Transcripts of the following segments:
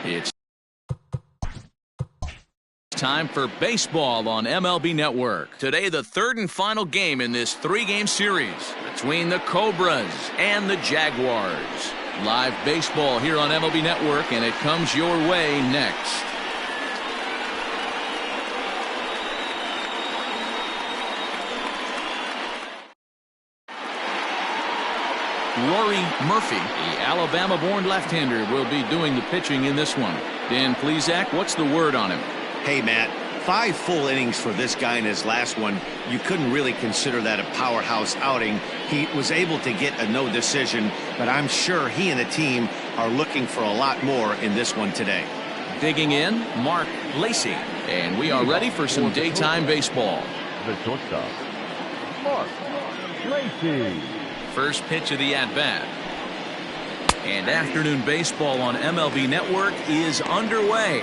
It's time for baseball on MLB Network. Today, the third and final game in this three-game series between the Cobras and the Jaguars. Live baseball here on MLB Network, and it comes your way next. Rory Murphy, the Alabama-born left-hander, will be doing the pitching in this one. Dan Plesac, what's the word on him? Hey, Matt, 5 full innings for this guy in his last one. You couldn't really consider that a powerhouse outing. He was able to get a no decision, but I'm sure he and the team are looking for a lot more in this one today. Digging in, Mark Lacey, and we are ready for some daytime baseball. The shortstop, Mark Lacey. First pitch of the at-bat. And afternoon baseball on MLB Network is underway.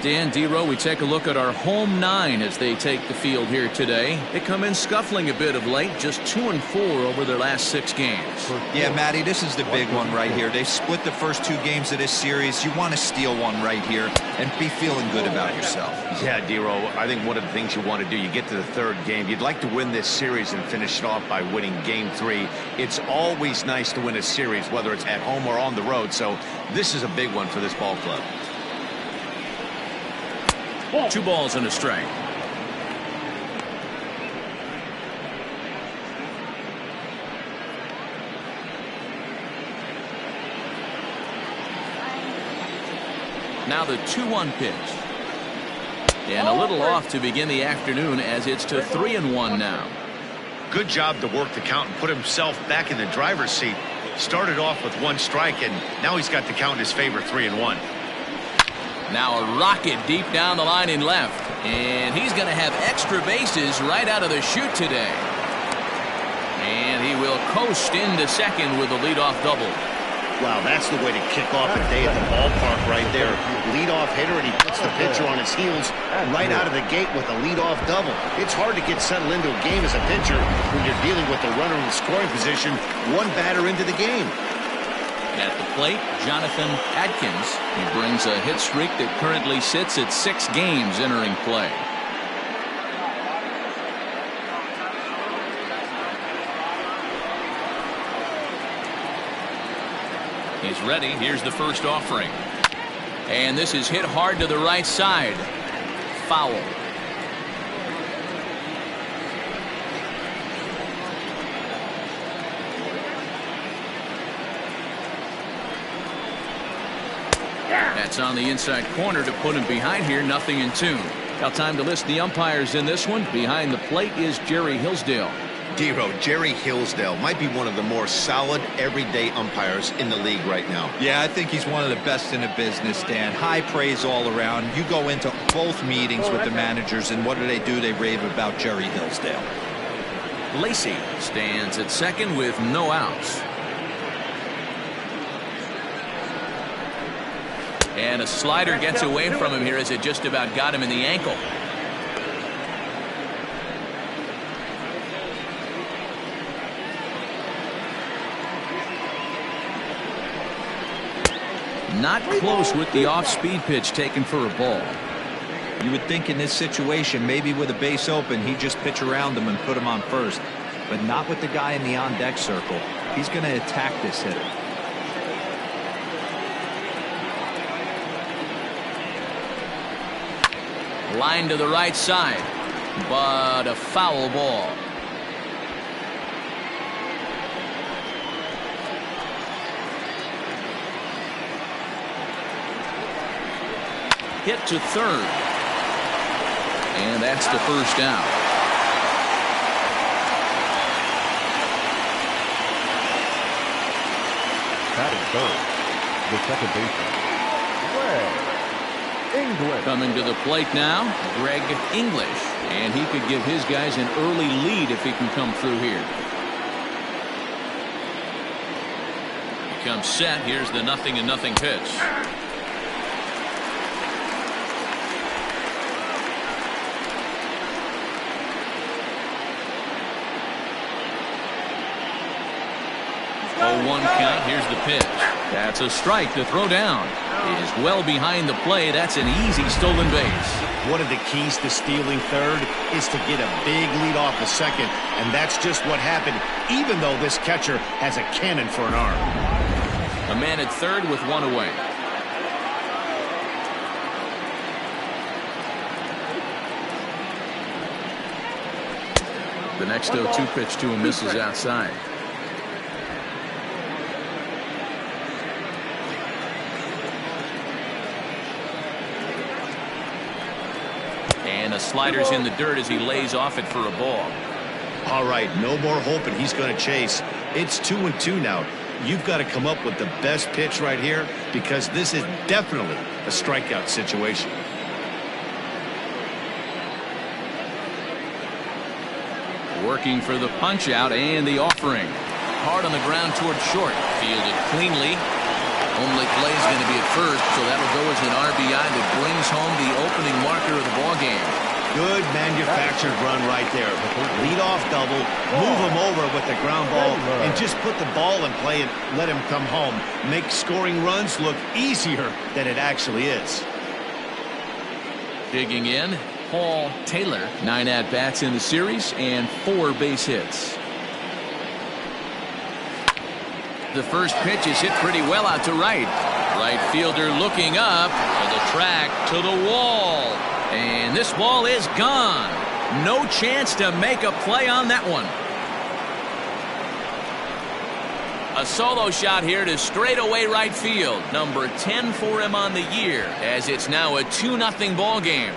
Dan Dero, we take a look at our home 9 as they take the field here today. They come in scuffling a bit of late, just 2-4 over their last 6 games. Yeah, Matty, this is the big one right here. They split the first 2 games of this series. You want to steal one right here and be feeling good about yourself. Yeah, Dero, I think one of the things you want to do, you get to the 3rd game, you'd like to win this series and finish it off by winning game 3. It's always nice to win a series, whether it's at home or on the road, so this is a big one for this ball club. 2 balls and a strike. Now the 2-1 pitch. And a little off to begin the afternoon as it's to 3-1 now. Good job to work the count and put himself back in the driver's seat. Started off with 1 strike, and now he's got the count in his favor, 3-1. Now a rocket deep down the line in left. And he's going to have extra bases right out of the chute today. And he will coast into second with a leadoff double. Wow, that's the way to kick off a day at the ballpark right there. Leadoff hitter, and he puts the pitcher on his heels right out of the gate with a leadoff double. It's hard to get settled into a game as a pitcher when you're dealing with the runner in the scoring position 1 batter into the game. At the plate, Jonathan Adkins. He brings a hit streak that currently sits at 6 games entering play. He's ready. Here's the first offering. And this is hit hard to the right side. Foul. That's on the inside corner to put him behind here. 0-2. Now time to list the umpires in this one. Behind the plate is Jerry Hillsdale. Dero, Jerry Hillsdale might be one of the more solid everyday umpires in the league right now. Yeah, I think he's one of the best in the business, Dan. High praise all around. You go into both meetings with the managers, and what do? They rave about Jerry Hillsdale. Lacey stands at second with no outs. And a slider gets away from him here as it just about got him in the ankle. Not close with the off-speed pitch taken for a ball. You would think in this situation, maybe with a base open, he'd just pitch around him and put him on first. But not with the guy in the on-deck circle. He's going to attack this hitter. Line to the right side, but a foul ball. Hit to third. And that's the first out. Batting third, the second baseman, English. Coming to the plate now, Greg English. And he could give his guys an early lead if he can come through here. He comes set. Here's the 0-0 pitch. 0-1 count. Here's the pitch. That's a strike to throw down. It is well behind the play. That's an easy stolen base. One of the keys to stealing third is to get a big lead off the second, and that's just what happened, even though this catcher has a cannon for an arm. A man at third with one away. The next 0-2 pitch to him misses outside. And a slider's in the dirt as he lays off it for a ball. All right, no more hoping he's going to chase. It's 2-2 now. You've got to come up with the best pitch right here because this is definitely a strikeout situation. Working for the punch out and the offering. Hard on the ground toward short. Fielded cleanly. Only play is going to be at first, so that'll go as an RBI that brings home the opening marker of the ball game. Good manufactured run right there. Lead off double, move him over with the ground ball, and just put the ball in play and let him come home. Make scoring runs look easier than it actually is. Digging in, Paul Taylor. 9 at-bats in the series and 4 base hits. The first pitch is hit pretty well out to right. Right fielder looking up to the track, to the wall. And this ball is gone. No chance to make a play on that one. A solo shot here to straightaway right field. Number 10 for him on the year, as it's now a 2-0 ball game.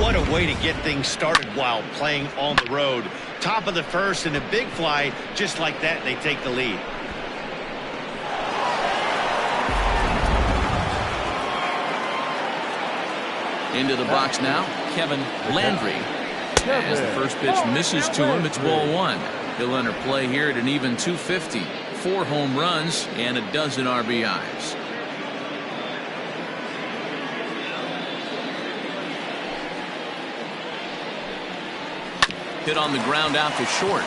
What a way to get things started while playing on the road. Top of the first and a big fly, just like that, they take the lead. Into the box now, Kevin Landry. As the first pitch misses to him, it's ball 1. He'll enter play here at an even 250. 4 home runs and a dozen RBIs. Hit on the ground out to short.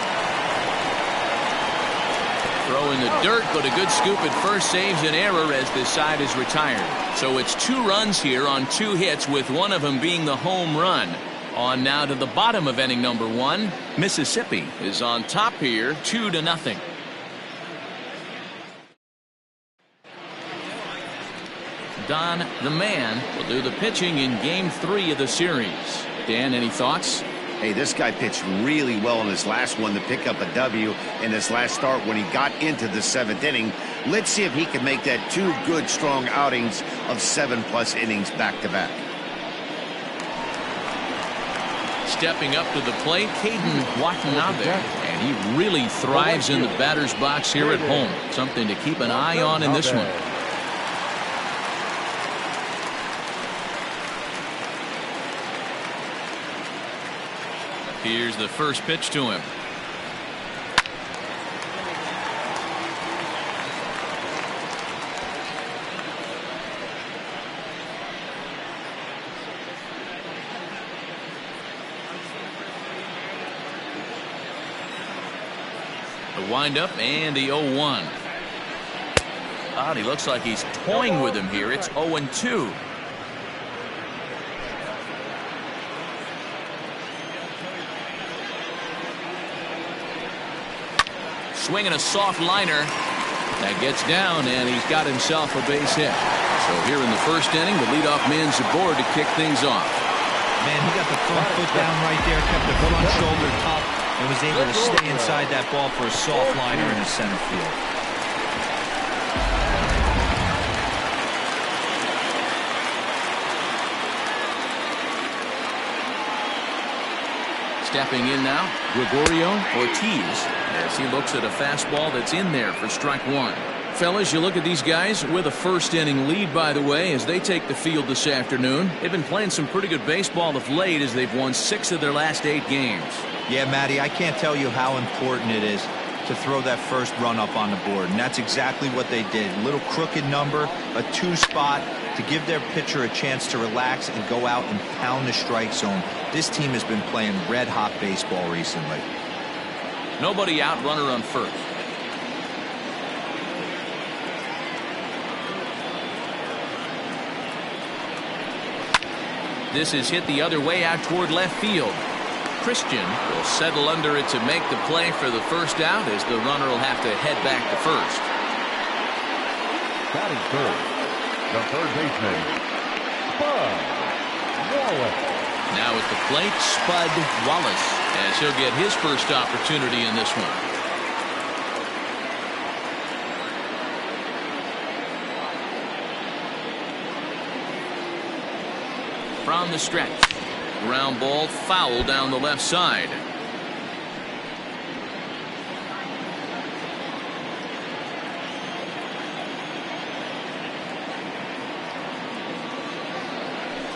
Throw in the dirt, but a good scoop at first saves an error as this side is retired. So it's 2 runs here on 2 hits, with one of them being the home run. On now to the bottom of inning number 1. Mississippi is on top here, 2-0. Don the Man will do the pitching in game 3 of the series. Dan, any thoughts? Hey, this guy pitched really well in his last one to pick up a W in his last start when he got into the 7th inning. Let's see if he can make that 2 good, strong outings of 7+ innings back-to-back. Stepping up to the plate, Caden Watanabe, and he really thrives in the batter's box here at home. Something to keep an eye on in this one. Here's the first pitch to him. The windup and the 0-1. God, he looks like he's toying with him here. It's 0-2. Swinging a soft liner. That gets down, and he's got himself a base hit. So here in the first inning, the leadoff man's aboard to kick things off. Man, he got the front foot down right there, kept the front shoulder top, and was able to stay inside that ball for a soft liner in the center field. Stepping in now, Gregorio Ortiz, as he looks at a fastball that's in there for strike 1. Fellas, you look at these guys with a first inning lead, by the way, as they take the field this afternoon. They've been playing some pretty good baseball of late as they've won 6 of their last 8 games. Yeah, Matty, I can't tell you how important it is to throw that first run up on the board, and that's exactly what they did. A little crooked number, a 2 spot to give their pitcher a chance to relax and go out and pound the strike zone. This team has been playing red-hot baseball recently. Nobody out, runner on first. This is hit the other way out toward left field. Christian will settle under it to make the play for the first out, as the runner will have to head back to first. Batting third, the third baseman, Spud Wallace. Now at the plate, Spud Wallace, as he'll get his first opportunity in this one. From the stretch, ground ball foul down the left side.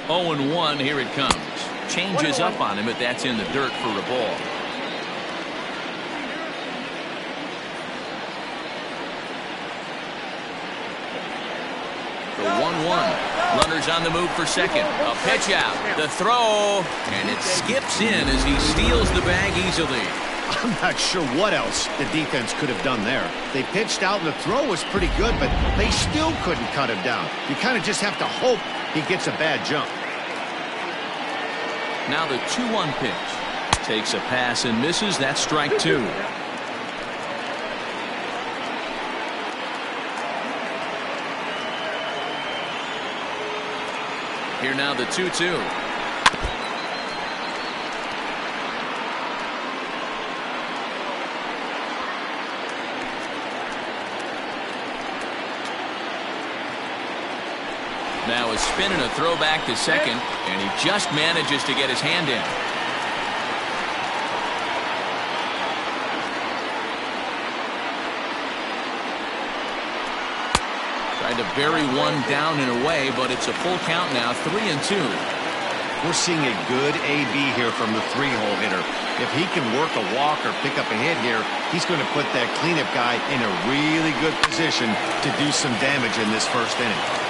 Oh and 1, here it comes. Changes up on him, but that's in the dirt for a ball. The 1-1. Runners on the move for second. A pitch out. The throw. And it skips in as he steals the bag easily. I'm not sure what else the defense could have done there. They pitched out and the throw was pretty good, but they still couldn't cut him down. You kind of just have to hope he gets a bad jump. Now the 2-1 pitch. Takes a pass and misses. That's strike 2. Here now the 2-2. Now a spin and a throw back to second, and he just manages to get his hand in. Tried to bury one down and away, but it's a full count now, 3-2. We're seeing a good AB here from the 3-hole hitter. If he can work a walk or pick up a hit here, he's going to put that cleanup guy in a really good position to do some damage in this first inning.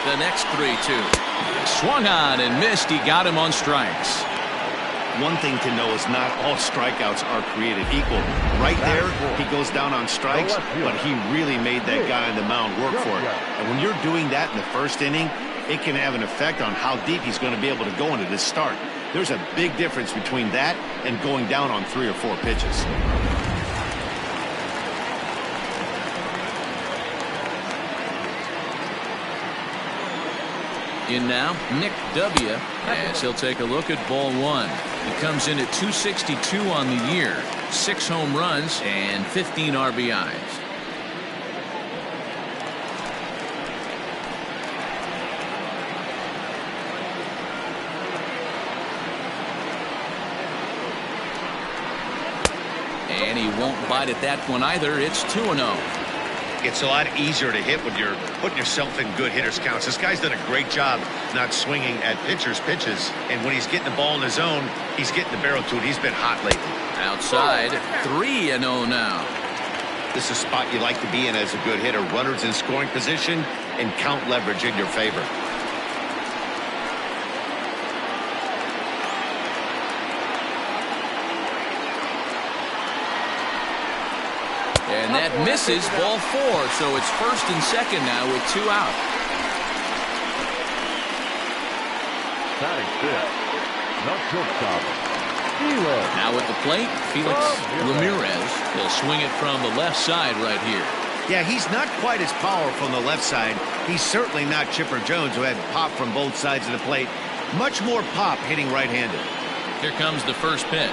The next 3-2. Swung on and missed. He got him on strikes. One thing to know is not all strikeouts are created equal. Right there, he goes down on strikes, but he really made that guy on the mound work for it. And when you're doing that in the first inning, it can have an effect on how deep he's going to be able to go into this start. There's a big difference between that and going down on 3 or 4 pitches. In now, Nick W. as he'll take a look at ball 1. He comes in at 262 on the year, 6 home runs and 15 RBIs. And he won't bite at that one either. It's 2-0. It's a lot easier to hit when you're putting yourself in good hitters counts. This guy's done a great job not swinging at pitchers' pitches. And when he's getting the ball in his zone, he's getting the barrel to it. He's been hot lately. Outside, 3-0 now. This is a spot you like to be in as a good hitter. Runners in scoring position and count leverage in your favor. And that misses, ball 4, so it's first and second now with 2 out. Batting fifth, the shortstop, Felix. Now at the plate, Felix Ramirez. He'll swing it from the left side right here. Yeah, he's not quite as powerful on the left side. He's certainly not Chipper Jones, who had pop from both sides of the plate. Much more pop hitting right-handed. Here comes the first pitch.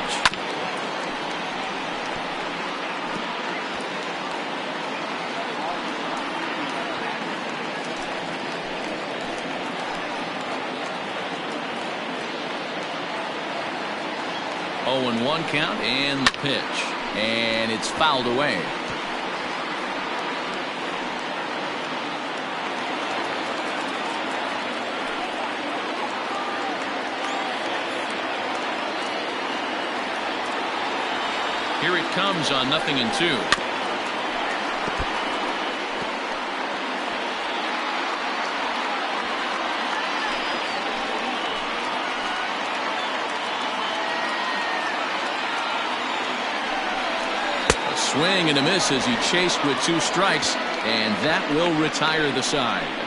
Oh, and 1 count and the pitch. And it's fouled away. Here it comes on 0-2. swing and a miss as he chased with 2 strikes, and that will retire the side.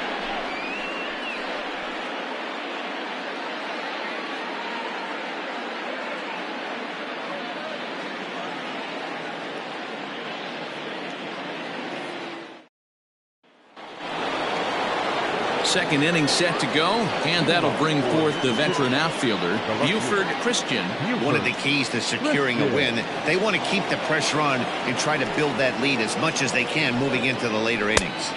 Second inning set to go, and that'll bring forth the veteran outfielder, Buford Christian. One of the keys to securing a win, they want to keep the pressure on and try to build that lead as much as they can moving into the later innings.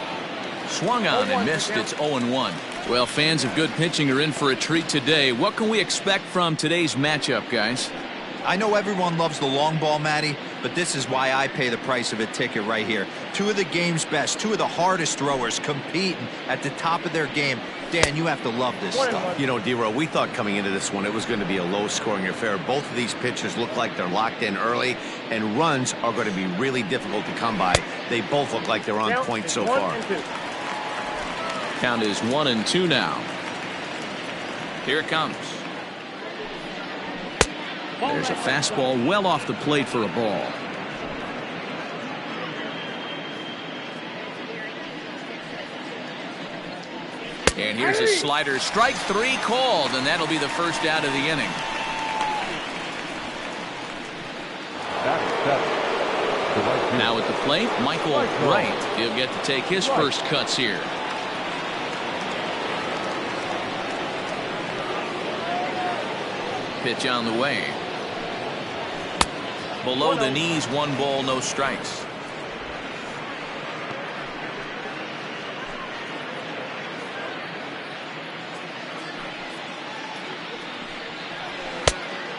Swung on and missed. It's 0-1. Well, fans of good pitching are in for a treat today. What can we expect from today's matchup, guys? I know everyone loves the long ball, Matty, but this is why I pay the price of a ticket right here. 2 of the game's best, 2 of the hardest throwers competing at the top of their game. Dan, you have to love this stuff. You know, D-Row, we thought coming into this one it was going to be a low-scoring affair. Both of these pitchers look like they're locked in early, and runs are going to be really difficult to come by. They both look like they're on point so far. Count is 1-2 now. Here it comes. There's a fastball well off the plate for a ball. And here's a slider. Strike 3 called, and that'll be the first out of the inning. Now at the plate, Michael Wright. He'll get to take his first cuts here. Pitch on the way. Below the knees, 1 ball, no strikes.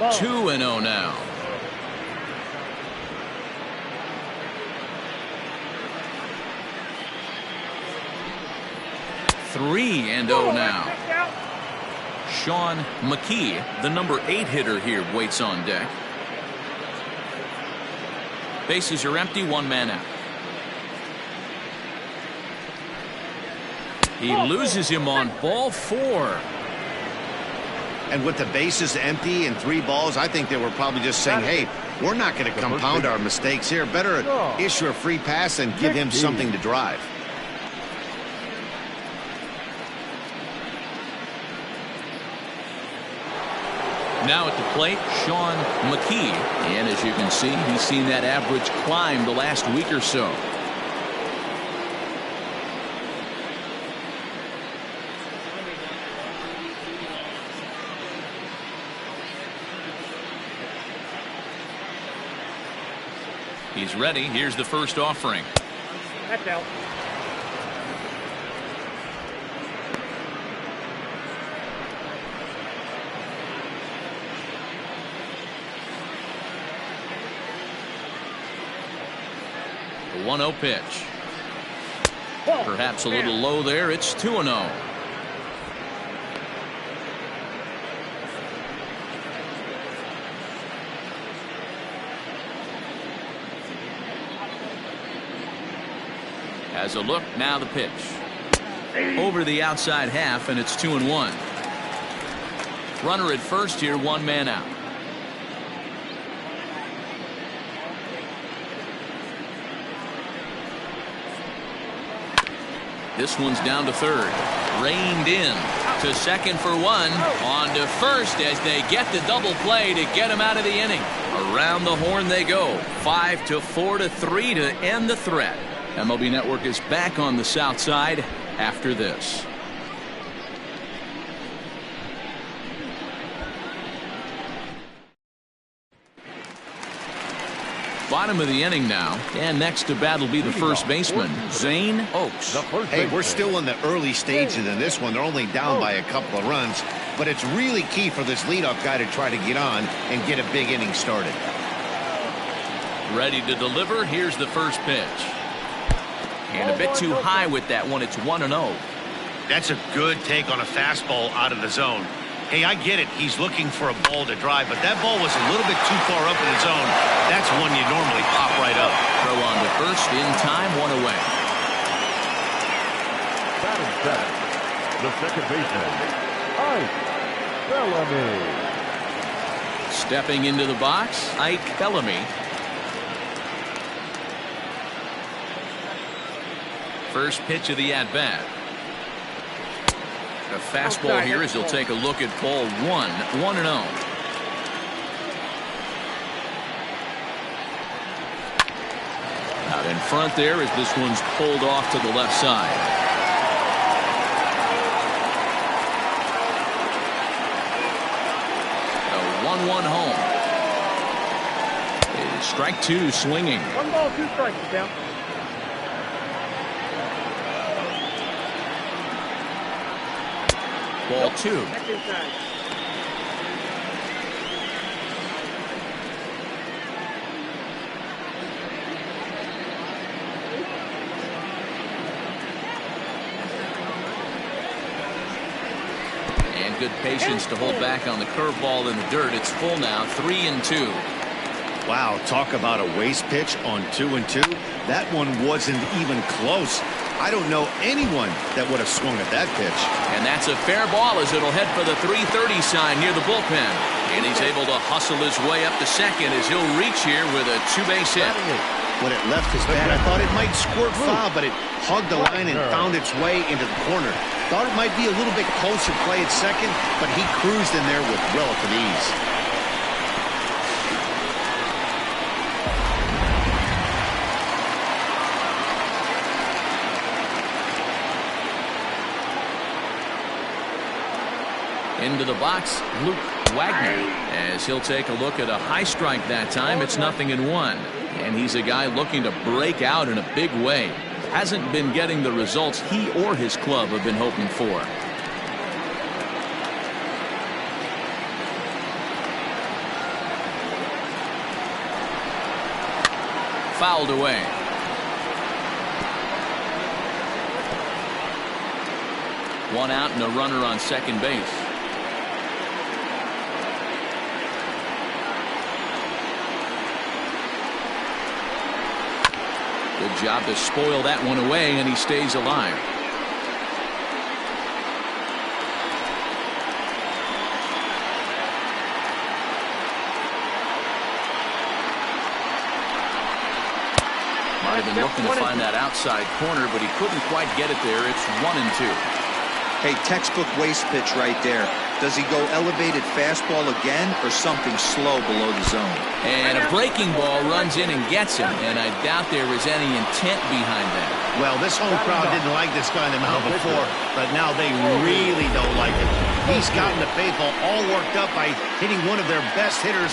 Ball. 2-0 now. Three and 0 now. Sean McKee, the number 8 hitter here, waits on deck. Bases are empty, 1 man out. He loses him on ball 4. And with the bases empty and 3 balls, I think they were probably just saying, hey, we're not going to compound our mistakes here. Better issue a free pass and give him something to drive. Now at the plate, Sean McKee. And as you can see, he's seen that average climb the last week or so. He's ready. Here's the first offering. That's out. The 1-0 pitch. Perhaps a little low there. It's 2-0. Has a look. Now the pitch. Over the outside half, and it's 2-1. Runner at first here, 1 man out. This one's down to third. Reined in to second for 1. On to first as they get the double play to get him out of the inning. Around the horn they go. 5-4 to 3 to end the threat. MLB Network is back on the south side after this. Bottom of the inning now, and next to bat will be the first baseman, Zane Oaks. Hey, we're still in the early stages in this one. They're only down by a couple of runs, but it's really key for this leadoff guy to try to get on and get a big inning started. Ready to deliver. Here's the first pitch. And a bit too high with that one. It's 1-0. That's a good take on a fastball out of the zone. Hey, I get it. He's looking for a ball to drive, but that ball was a little bit too far up in the zone. That's one you normally pop right up. Throw on to first in time, 1 away. Batting second, the second baseman, Ike Bellamy. Stepping into the box, Ike Bellamy. First pitch of the at-bat. A fastball here as he'll take a look at ball 1, 1-0. Out in front there as this one's pulled off to the left side. A 1-1 home. It is strike 2 swinging. 1 ball, 2 strikes down. Ball 2. Next inside. And good patience to hold back on the curveball in the dirt. It's full now, 3-2. Wow, talk about a waste pitch on 2-2. That one wasn't even close. I don't know anyone that would have swung at that pitch. And that's a fair ball as it'll head for the 330 sign near the bullpen. And he's able to hustle his way up to second as he'll reach here with a 2-base hit. When it left his bat, I thought it might squirt foul, but it hugged the line and found its way into the corner. Thought it might be a little bit closer play at second, but he cruised in there with relative ease. Into the box, Luke Wagner, as he'll take a look at a high strike that time. It's 0-1. And he's a guy looking to break out in a big way. Hasn't been getting the results he or his club have been hoping for. Fouled away. One out and a runner on second base. Good job to spoil that one away, and he stays alive. Might have been looking to find that outside corner, but he couldn't quite get it there. It's 1-2. Hey, textbook waste pitch right there. Does he go elevated fastball again or something slow below the zone? And a breaking ball runs in and gets him, and I doubt there is any intent behind that. Well, this home crowd didn't like this guy on the mound before, but now they really don't like him. He's gotten the faithful all worked up by hitting one of their best hitters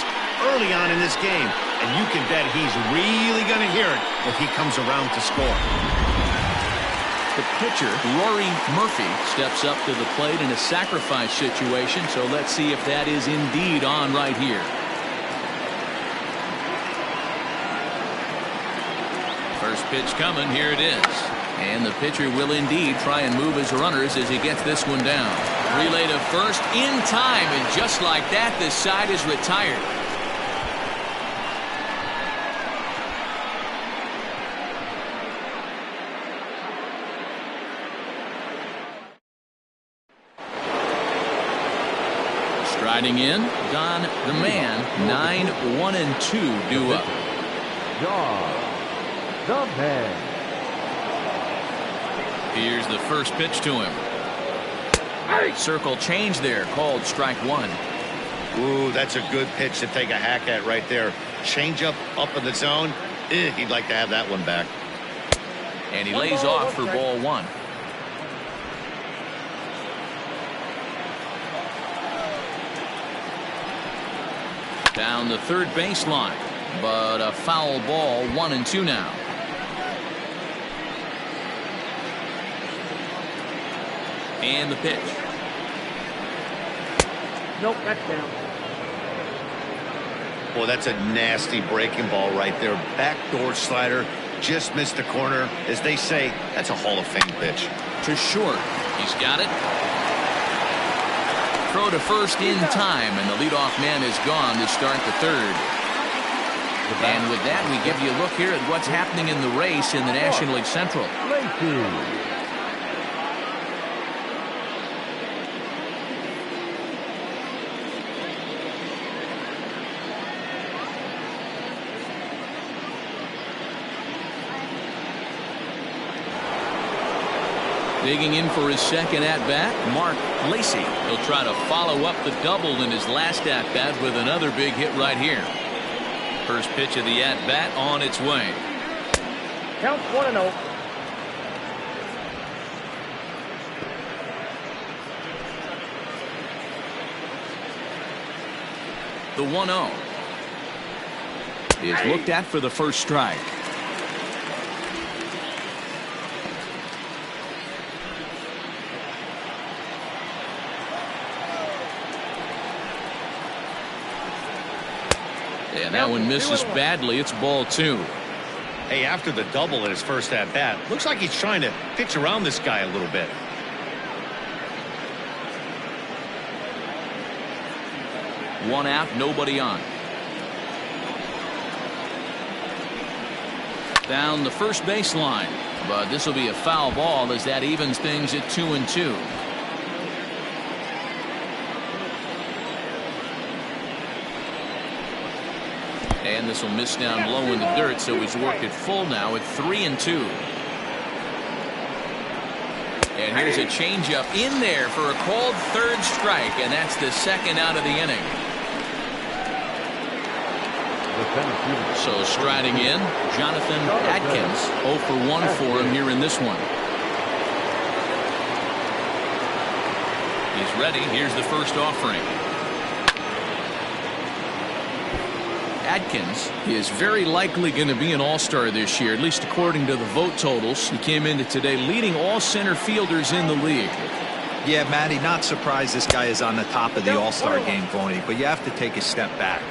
early on in this game, and you can bet he's really going to hear it if he comes around to score. The pitcher, Rory Murphy, steps up to the plate in a sacrifice situation, so let's see if that is indeed on right here. First pitch coming, here it is. And the pitcher will indeed try and move his runners as he gets this one down. Relay to first in time, and just like that, this side is retired. Striding in, Don the Man, 9-1-2 due up. John the Man. Here's the first pitch to him. Circle change there, called strike 1. Ooh, that's a good pitch to take a hack at right there. Change up in the zone. He'd like to have that one back. And he lays off for ball 1. Down the third baseline, but a foul ball, 1-2 now. And the pitch. Nope, that's down. Boy, that's a nasty breaking ball right there. Backdoor slider, just missed the corner. As they say, that's a Hall of Fame pitch. To short, he's got it. Throw to first in time, and the leadoff man is gone to start the third. And with that, we give you a look here at what's happening in the race in the National League Central. Digging in for his second at-bat, Mark Lacey. He'll try to follow up the double in his last at-bat with another big hit right here. First pitch of the at-bat on its way. Count 1-0. The 1-0 is looked at for the first strike. And that one misses badly. It's ball 2. Hey, after the double in his first at-bat, looks like he's trying to pitch around this guy a little bit. One out, nobody on. Down the first baseline, but this will be a foul ball as that evens things at 2-2. And this will miss down low in the dirt, so he's worked it full now at 3-2. And here's a changeup in there for a called third strike, and that's the second out of the inning. So striding in, Jonathan Atkins, 0 for 1 for him here in this one. He's ready. Here's the first offering. Atkins is very likely going to be an all-star this year, at least according to the vote totals. He came into today leading all center fielders in the league. Yeah, Matty, not surprised this guy is on the top of the all-star game voting, but you have to take a step back.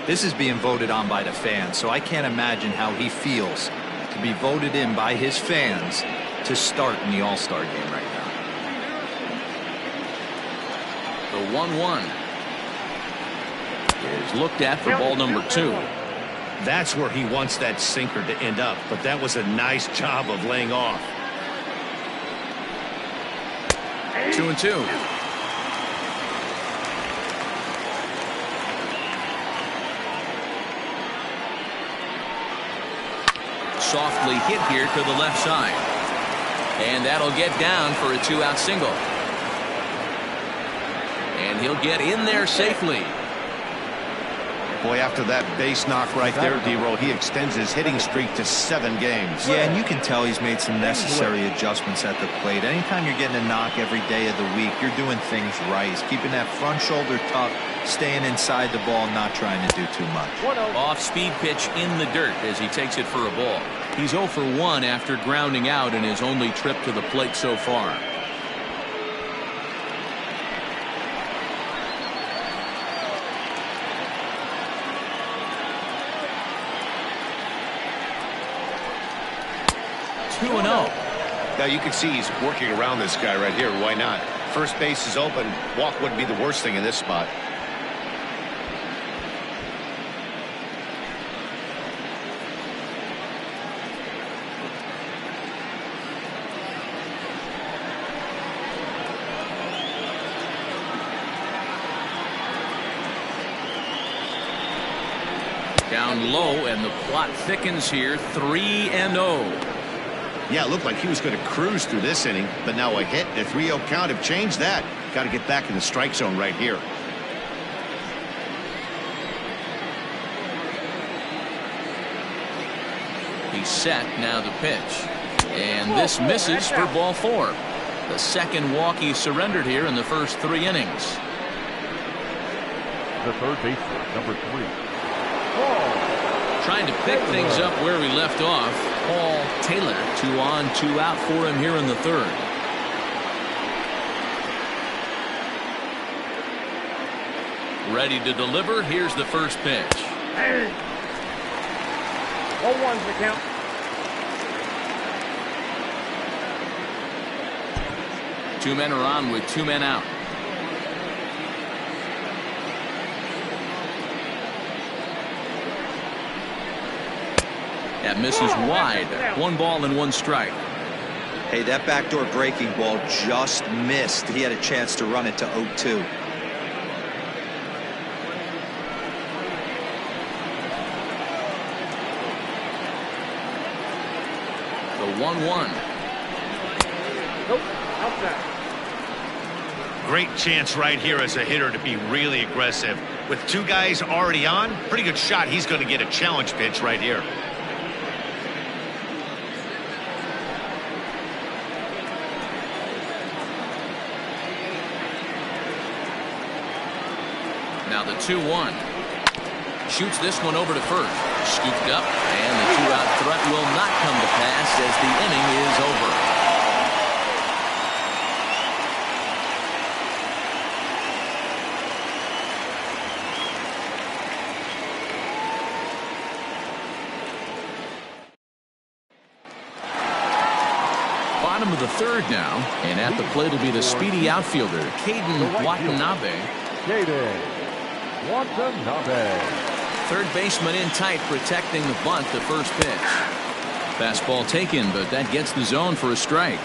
This is being voted on by the fans, so I can't imagine how he feels to be voted in by his fans to start in the all-star game right now. The 1-1 is looked at for ball number 2. That's where he wants that sinker to end up, but that was a nice job of laying off. 2-2. Softly hit here to the left side. And that'll get down for a 2-out single. And he'll get in there safely. Boy, after that base knock right there, D-Roll, he extends his hitting streak to 7 games. Yeah, and you can tell he's made some necessary adjustments at the plate. Anytime you're getting a knock every day of the week, you're doing things right. He's keeping that front shoulder tucked, staying inside the ball, not trying to do too much. Off-speed pitch in the dirt as he takes it for a ball. He's 0 for 1 after grounding out in his only trip to the plate so far. Now you can see he's working around this guy right here. Why not? First base is open. Walk wouldn't be the worst thing in this spot. Down low, and the plot thickens here. 3-0. Yeah, it looked like he was going to cruise through this inning, but now a hit and a 3-0 count have changed that. Got to get back in the strike zone right here. He's set. Now the pitch. And this misses for ball 4. The second walk he surrendered here in the first 3 innings. The third baseman, number 3. Trying to pick things up where we left off. Paul Taylor, 2 on, 2 out for him here in the 3rd. Ready to deliver. Here's the first pitch. 0-1's the count. Two men are on with 2 men out. That misses wide. 1 ball and 1 strike. Hey, that backdoor breaking ball just missed. He had a chance to run it to 0-2. The 1-1. Nope. set. Great chance right here as a hitter to be really aggressive. With two guys already on, pretty good shot he's going to get a challenge pitch right here. Now the 2-1. Shoots this one over to first. Scooped up, and the two-out threat will not come to pass as the inning is over. Bottom of the third now, and at the plate will be the speedy outfielder, Caden Watanabe. Caden Watanabe. Third baseman in tight, protecting the bunt, the first pitch. Fastball taken, but that gets the zone for a strike.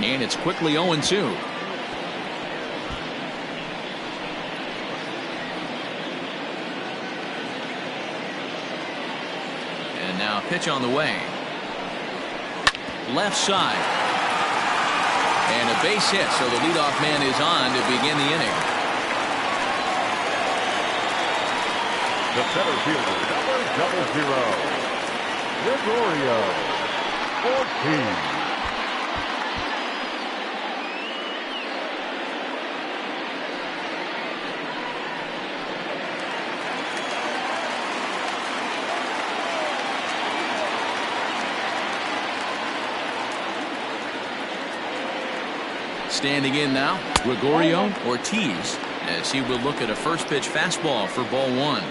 And it's quickly 0-2. And now pitch on the way. Left side. And a base hit, so the leadoff man is on to begin the inning. The center fielder, number 00, Gregorio Ortiz. Standing in now, Gregorio Ortiz, as he will look at a first pitch fastball for ball one.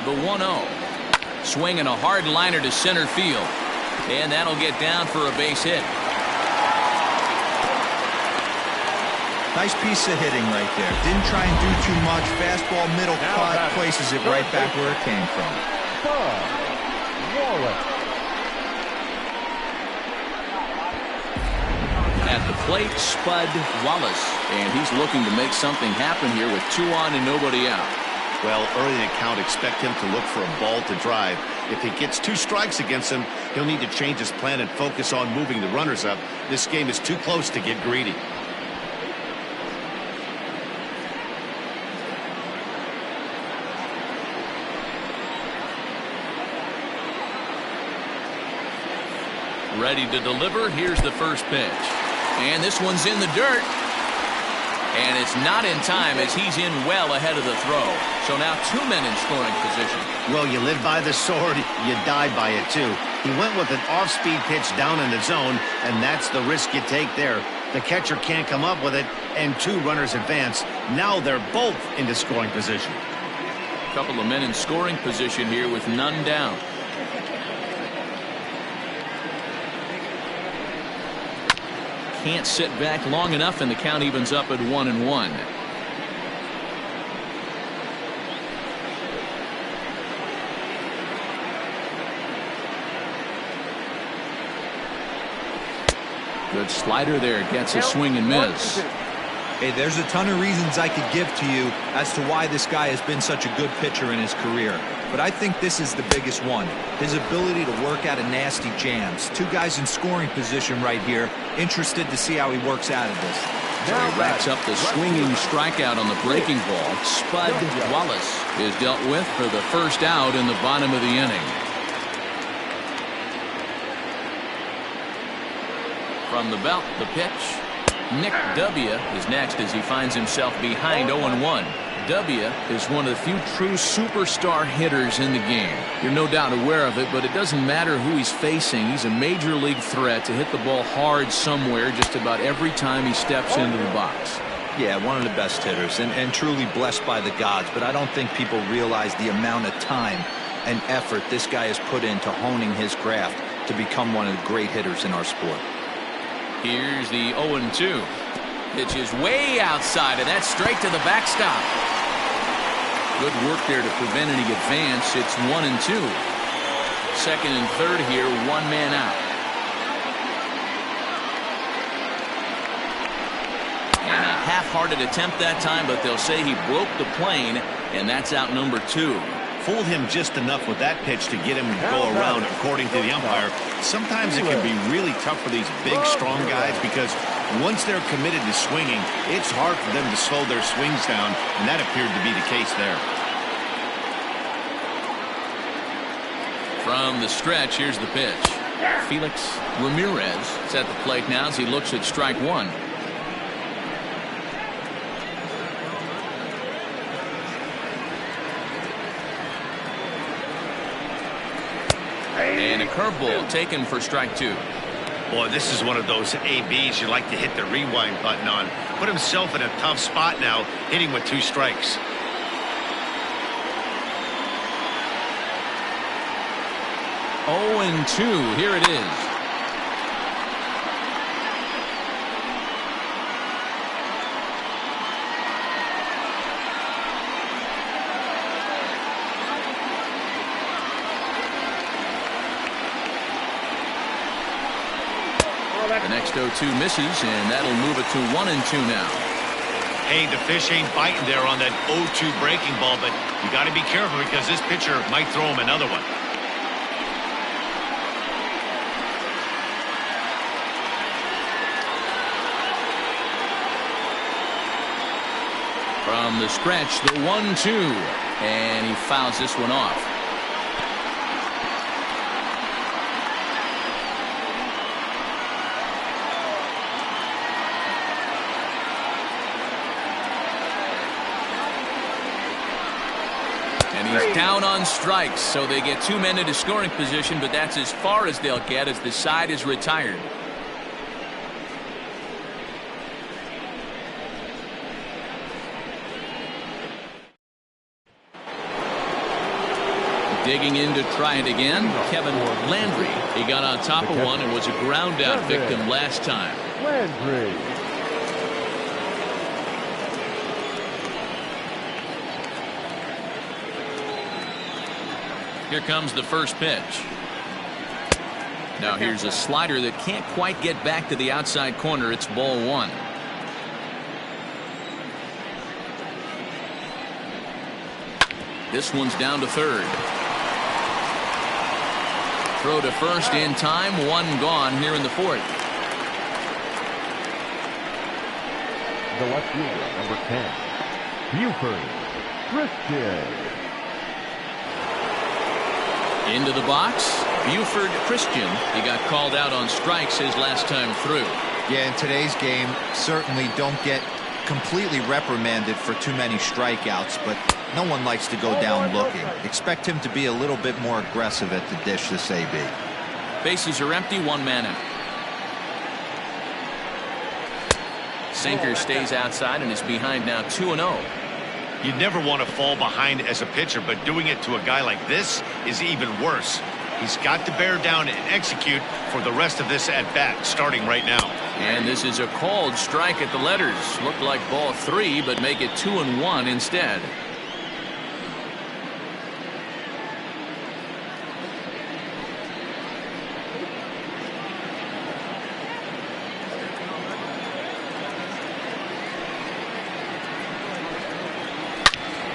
The 1-0. Swinging a hard liner to center field. And that'll get down for a base hit. Nice piece of hitting right there. Didn't try and do too much. Fastball, middle cut, places it right back where it came from. At the plate, Spud Wallace. And he's looking to make something happen here with 2 on and nobody out. Well, early in the count, expect him to look for a ball to drive. If he gets 2 strikes against him, he'll need to change his plan and focus on moving the runners up. This game is too close to get greedy. Ready to deliver. Here's the first pitch. And this one's in the dirt. And it's not in time as he's in well ahead of the throw. So now 2 men in scoring position. Well, you live by the sword, you die by it too. He went with an off-speed pitch down in the zone, and that's the risk you take there. The catcher can't come up with it, and 2 runners advance. Now they're both into scoring position. A couple of men in scoring position here with none down. Can't sit back long enough, and the count evens up at 1-1. Good slider there, gets a swing and miss. Hey, there's a ton of reasons I could give to you as to why this guy has been such a good pitcher in his career. But I think this is the biggest one. His ability to work out of nasty jams. 2 guys in scoring position right here. Interested to see how he works out of this. So he racks up the swinging strikeout on the breaking ball. Spud Wallace is dealt with for the first out in the bottom of the inning. From the belt, the pitch. Nick W. is next as he finds himself behind 0-1. W. is one of the few true superstar hitters in the game. You're no doubt aware of it, but it doesn't matter who he's facing. He's a major league threat to hit the ball hard somewhere just about every time he steps into the box. Yeah, one of the best hitters and truly blessed by the gods, but I don't think people realize the amount of time and effort this guy has put into honing his craft to become one of the great hitters in our sport. Here's the 0-2. Pitch is way outside, and that's straight to the backstop. Good work there to prevent any advance. It's 1-2. Second and third here, 1 man out. half-hearted attempt that time, but they'll say he broke the plane, and that's out number 2. Fooled him just enough with that pitch to get him to go around, according to the umpire. Sometimes it can be really tough for these big, strong guys because once they're committed to swinging, it's hard for them to slow their swings down, and that appeared to be the case there. From the stretch, here's the pitch. Felix Ramirez is at the plate now as he looks at strike 1. And a curveball taken for strike 2. Boy, this is one of those ABs you like to hit the rewind button on. Put himself in a tough spot now, hitting with 2 strikes. Oh, and 2. Here it is. The next 0-2 misses, and that'll move it to 1-2 now. Hey, the fish ain't biting there on that 0-2 breaking ball, but you got to be careful because this pitcher might throw him another one. From the stretch, the 1-2, and he fouls this one off. And he's down on strikes, so they get 2 men into scoring position, but that's as far as they'll get as the side is retired. Digging in to try it again, Kevin Landry. He got on top of one and was a ground out victim last time. Landry. Here comes the first pitch. Now here's a slider that can't quite get back to the outside corner. It's ball 1. This one's down to third. Throw to first in time. 1 gone here in the 4th. The left fielder, number 10, Buford Christian. Into the box, Buford Christian. He got called out on strikes his last time through. Yeah, in today's game, certainly don't get completely reprimanded for too many strikeouts, but no one likes to go down looking. Expect him to be a little bit more aggressive at the dish this AB. Bases are empty, 1 man out. Sinker stays outside and is behind now 2-0. You'd never want to fall behind as a pitcher, but doing it to a guy like this is even worse. He's got to bear down and execute for the rest of this at-bat, starting right now. And this is a called strike at the letters. Looked like ball 3, but make it 2-1 instead.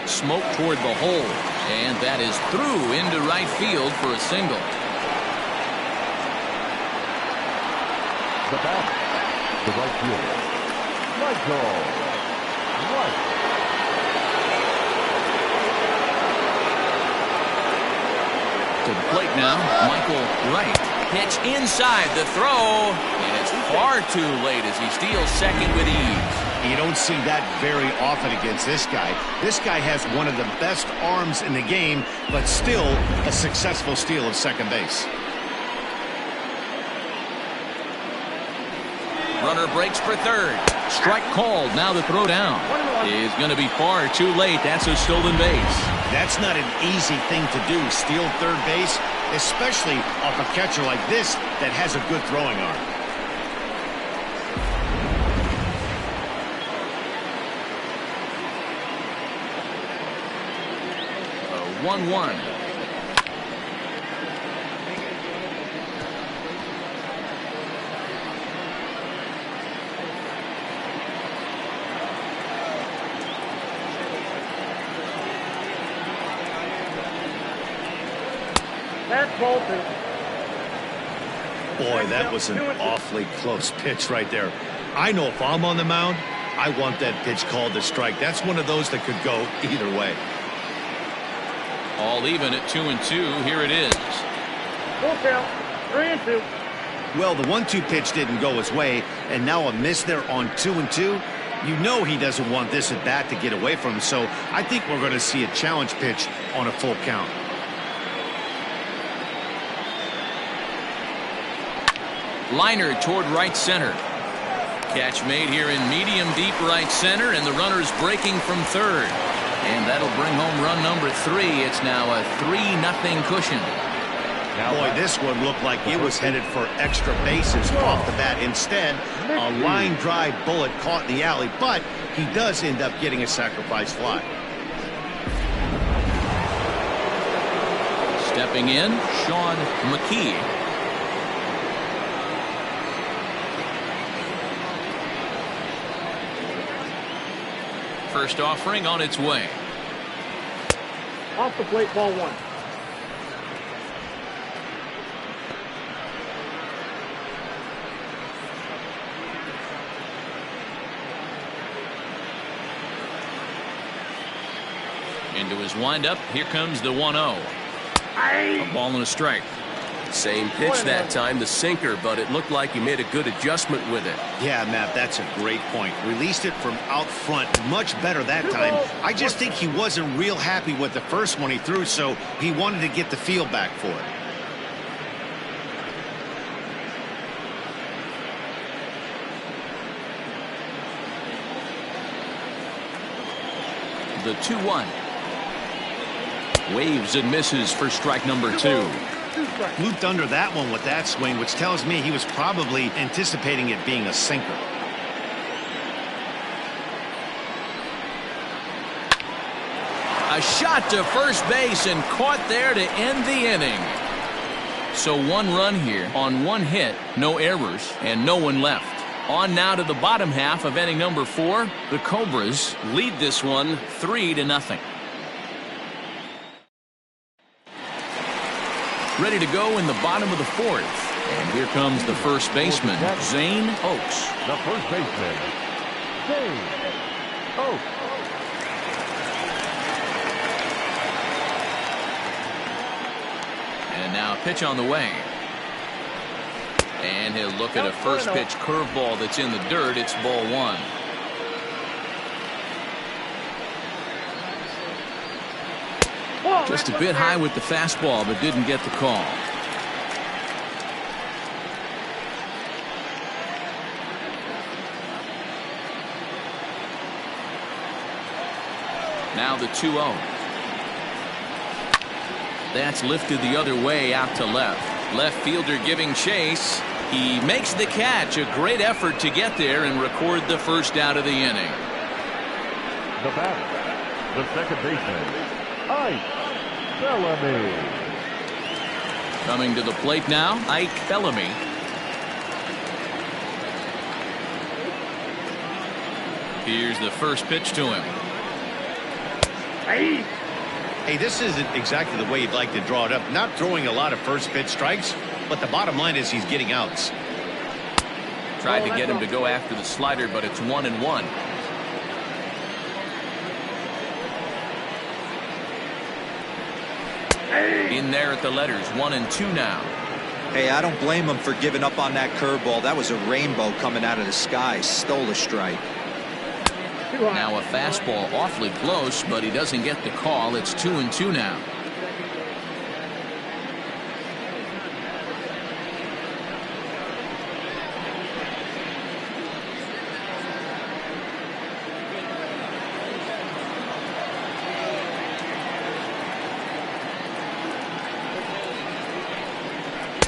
Smoke toward the hole, and that is through into right field for a single. The batter, the right fielder, Michael Wright. To the plate now, Michael Wright. Pitch inside the throw, and it's far too late as he steals second with ease. You don't see that very often against this guy. This guy has one of the best arms in the game, but still a successful steal of second base. Runner breaks for third. Strike called. Now the throw down is going to be far too late. That's a stolen base. That's not an easy thing to do, steal third base, especially off a catcher like this that has a good throwing arm. 1-1. That's ball 2. Boy, that was an awfully close pitch right there. I know if I'm on the mound, I want that pitch called a strike. That's one of those that could go either way. All even at 2-2. Here it is. Full count. 3-2. Well, the 1-2 pitch didn't go his way, and now a miss there on 2-2. You know he doesn't want this at bat to get away from him, so I think we're going to see a challenge pitch on a full count. Liner toward right center. Catch made here in medium deep right center, and the runner's breaking from third. And that'll bring home run number 3. It's now a 3-0 cushion. Boy, this one looked like it was headed for extra bases off the bat. Instead, a line drive bullet caught in the alley, but he does end up getting a sacrifice fly. Stepping in, Sean McKee. First offering on its way. Off the plate, ball 1. Into his windup. Here comes the 1-0. A ball and a strike. Same pitch that time, the sinker, but it looked like he made a good adjustment with it. Yeah, Matt, that's a great point. Released it from out front much better that time. I just think he wasn't real happy with the first one he threw, so he wanted to get the feel back for it. The 2-1. Waves and misses for strike number 2. Looped under that one with that swing, which tells me he was probably anticipating it being a sinker. A shot to first base and caught there to end the inning. So 1 run here on 1 hit, no errors, and no one left. On now to the bottom half of inning number 4. The Cobras lead this one 3-0. Ready to go in the bottom of the 4th. And here comes the first baseman, Zane Oaks. The first baseman, Zane Oaks. And now a pitch on the way. And he'll look at a first pitch curveball that's in the dirt. It's ball 1. Just a bit high with the fastball, but didn't get the call. Now the 2-0. That's lifted the other way out to left. Left fielder giving chase. He makes the catch. A great effort to get there and record the first out of the inning. The batter, the second baseman, Ike Bellamy. Coming to the plate now, Ike Bellamy. Here's the first pitch to him. Hey, this isn't exactly the way you'd like to draw it up. Not throwing a lot of first pitch strikes, but the bottom line is he's getting outs. Tried to get him to go after the slider, but it's 1-1. In there at the letters, 1-2 now. Hey, I don't blame him for giving up on that curveball. That was a rainbow coming out of the sky. Stole a strike. Now a fastball awfully close, but he doesn't get the call. It's 2-2 now.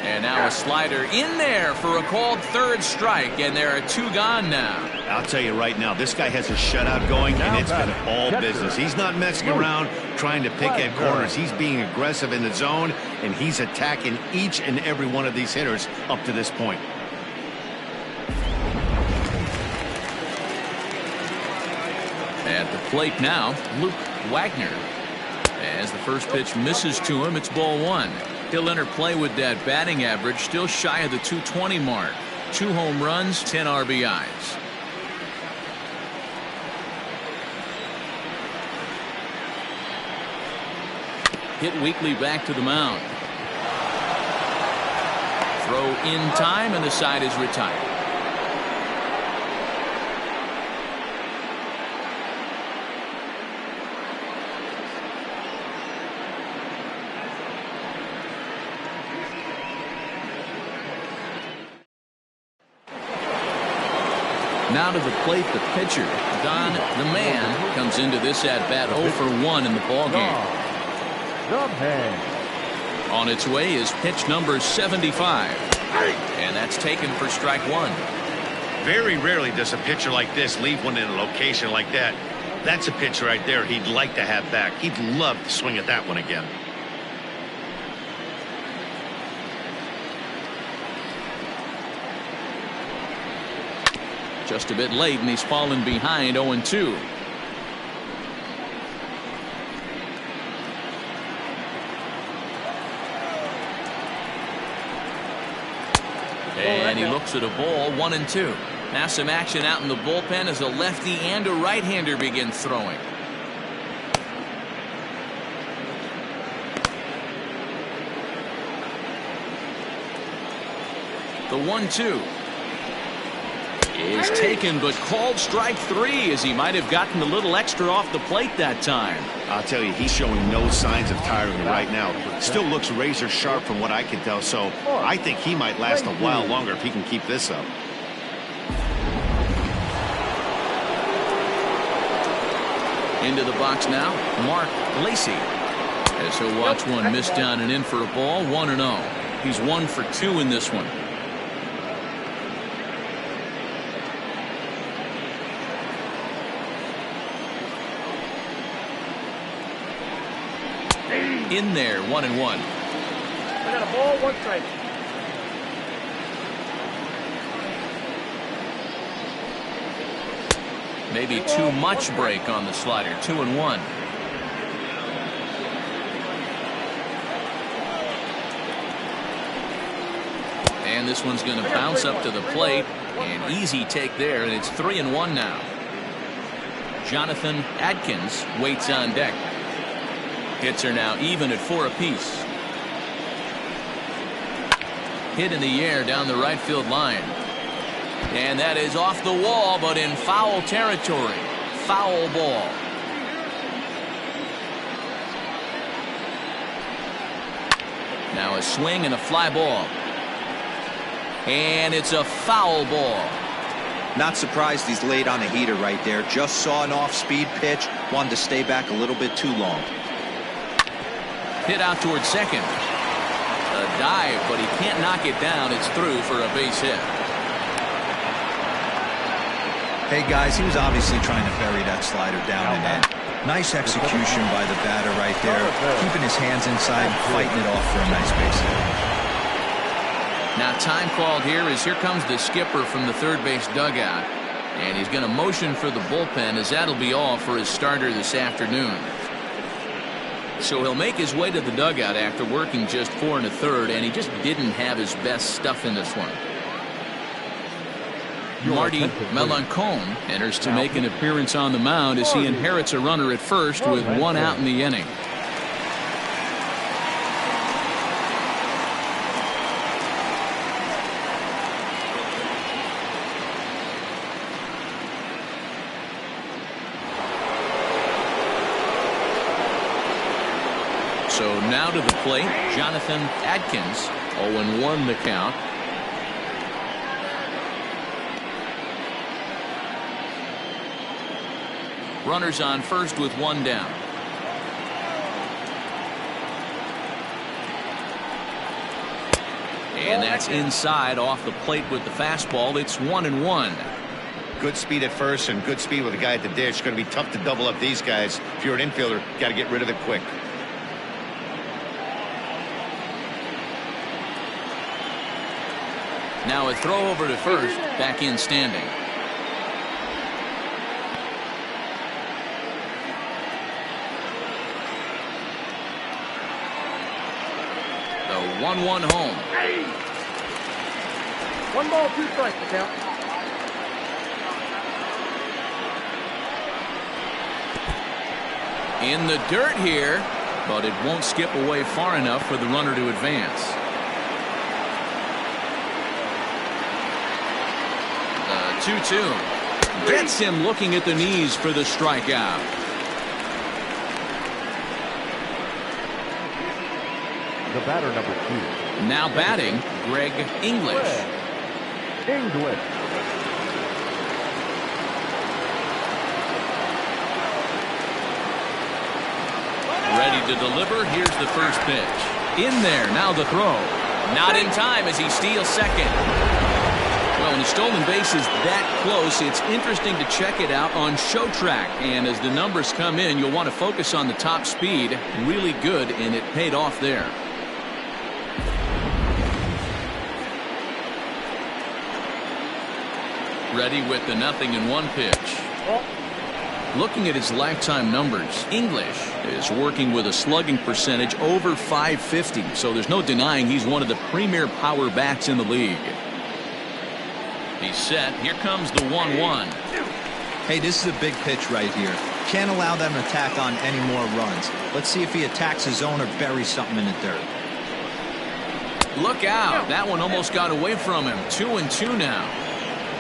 And now a slider in there for a called third strike, and there are 2 gone now. I'll tell you right now, this guy has a shutout going, and it's been all business. He's not messing around trying to pick at corners. He's being aggressive in the zone, and he's attacking each and every one of these hitters up to this point. At the plate now, Luke Wagner. As the first pitch misses to him, it's ball 1. He'll enter play with that batting average still shy of the 220 mark. 2 home runs, 10 RBIs. Hit weakly back to the mound. Throw in time, and the side is retired. Now to the plate, the pitcher, Don the Man, comes into this at-bat 0 for 1 in the ballgame. On its way is pitch number 75. And that's taken for strike 1. Very rarely does a pitcher like this leave one in a location like that. That's a pitch right there he'd like to have back. He'd love to swing at that one again. Just a bit late, and he's fallen behind 0-2. And he looks at a ball, 1-2. Now some action out in the bullpen as a lefty and a right-hander begin throwing. The 1-2 is taken, but called strike 3, as he might have gotten a little extra off the plate that time. I'll tell you, he's showing no signs of tiring right now. Still looks razor sharp from what I can tell, so I think he might last a while longer if he can keep this up. Into the box now, Mark Lacey, as he'll watch one miss down and in for a ball. 1-0. He's 1 for 2 in this one. In there, 1-1. I got a ball, 1 strike. Maybe too much break on the slider. 2-1. And this one's going to bounce up to the plate. An easy take there, and it's 3-1 now. Jonathan Adkins waits on deck. Hits are now even at 4 apiece. Hit in the air down the right field line. And that is off the wall, but in foul territory. Foul ball. Now a swing and a fly ball. And it's a foul ball. Not surprised he's laid on a heater right there. Just saw an off-speed pitch. Wanted to stay back a little bit too long. Hit out towards second. A dive, but he can't knock it down. It's through for a base hit. Hey, guys, he was obviously trying to bury that slider down and in. Nice execution by the batter right there. Keeping his hands inside, fighting it off for a nice base hit. Now time called here as here comes the skipper from the third base dugout. And he's going to motion for the bullpen, as that'll be all for his starter this afternoon. So he'll make his way to the dugout after working just 4 1/3, and he just didn't have his best stuff in this one. Marty Melancon enters to make an appearance on the mound as he inherits a runner at first with 1 out in the inning. So now to the plate, Jonathan Adkins. 0-1 the count. Runners on first with 1 down. And that's inside off the plate with the fastball. It's 1-1. Good speed at first and good speed with a guy at the dish. Going to be tough to double up these guys. If you're an infielder, got to get rid of it quick. Now a throw over to first, back in standing. 1-1 home. One ball, two strikes, the count. In the dirt here, but it won't skip away far enough for the runner to advance. The 2-2 gets him looking at the knees for the strikeout. The batter, number 2. Now batting, Greg English. English. Ready to deliver. Here's the first pitch. In there. Now the throw. Not in time as he steals second. Well, when a stolen base is that close, it's interesting to check it out on show track. And as the numbers come in, you'll want to focus on the top speed. Really good, and it paid off there. Ready with the 0-1 pitch. Looking at his lifetime numbers, English is working with a slugging percentage over .550, so there's no denying he's one of the premier power bats in the league. He's set. Here comes the 1-1. Hey, this is a big pitch right here. Can't allow them to tack on any more runs. Let's see if he attacks his zone or buries something in the dirt. Look out. That one almost got away from him. 2-2 now.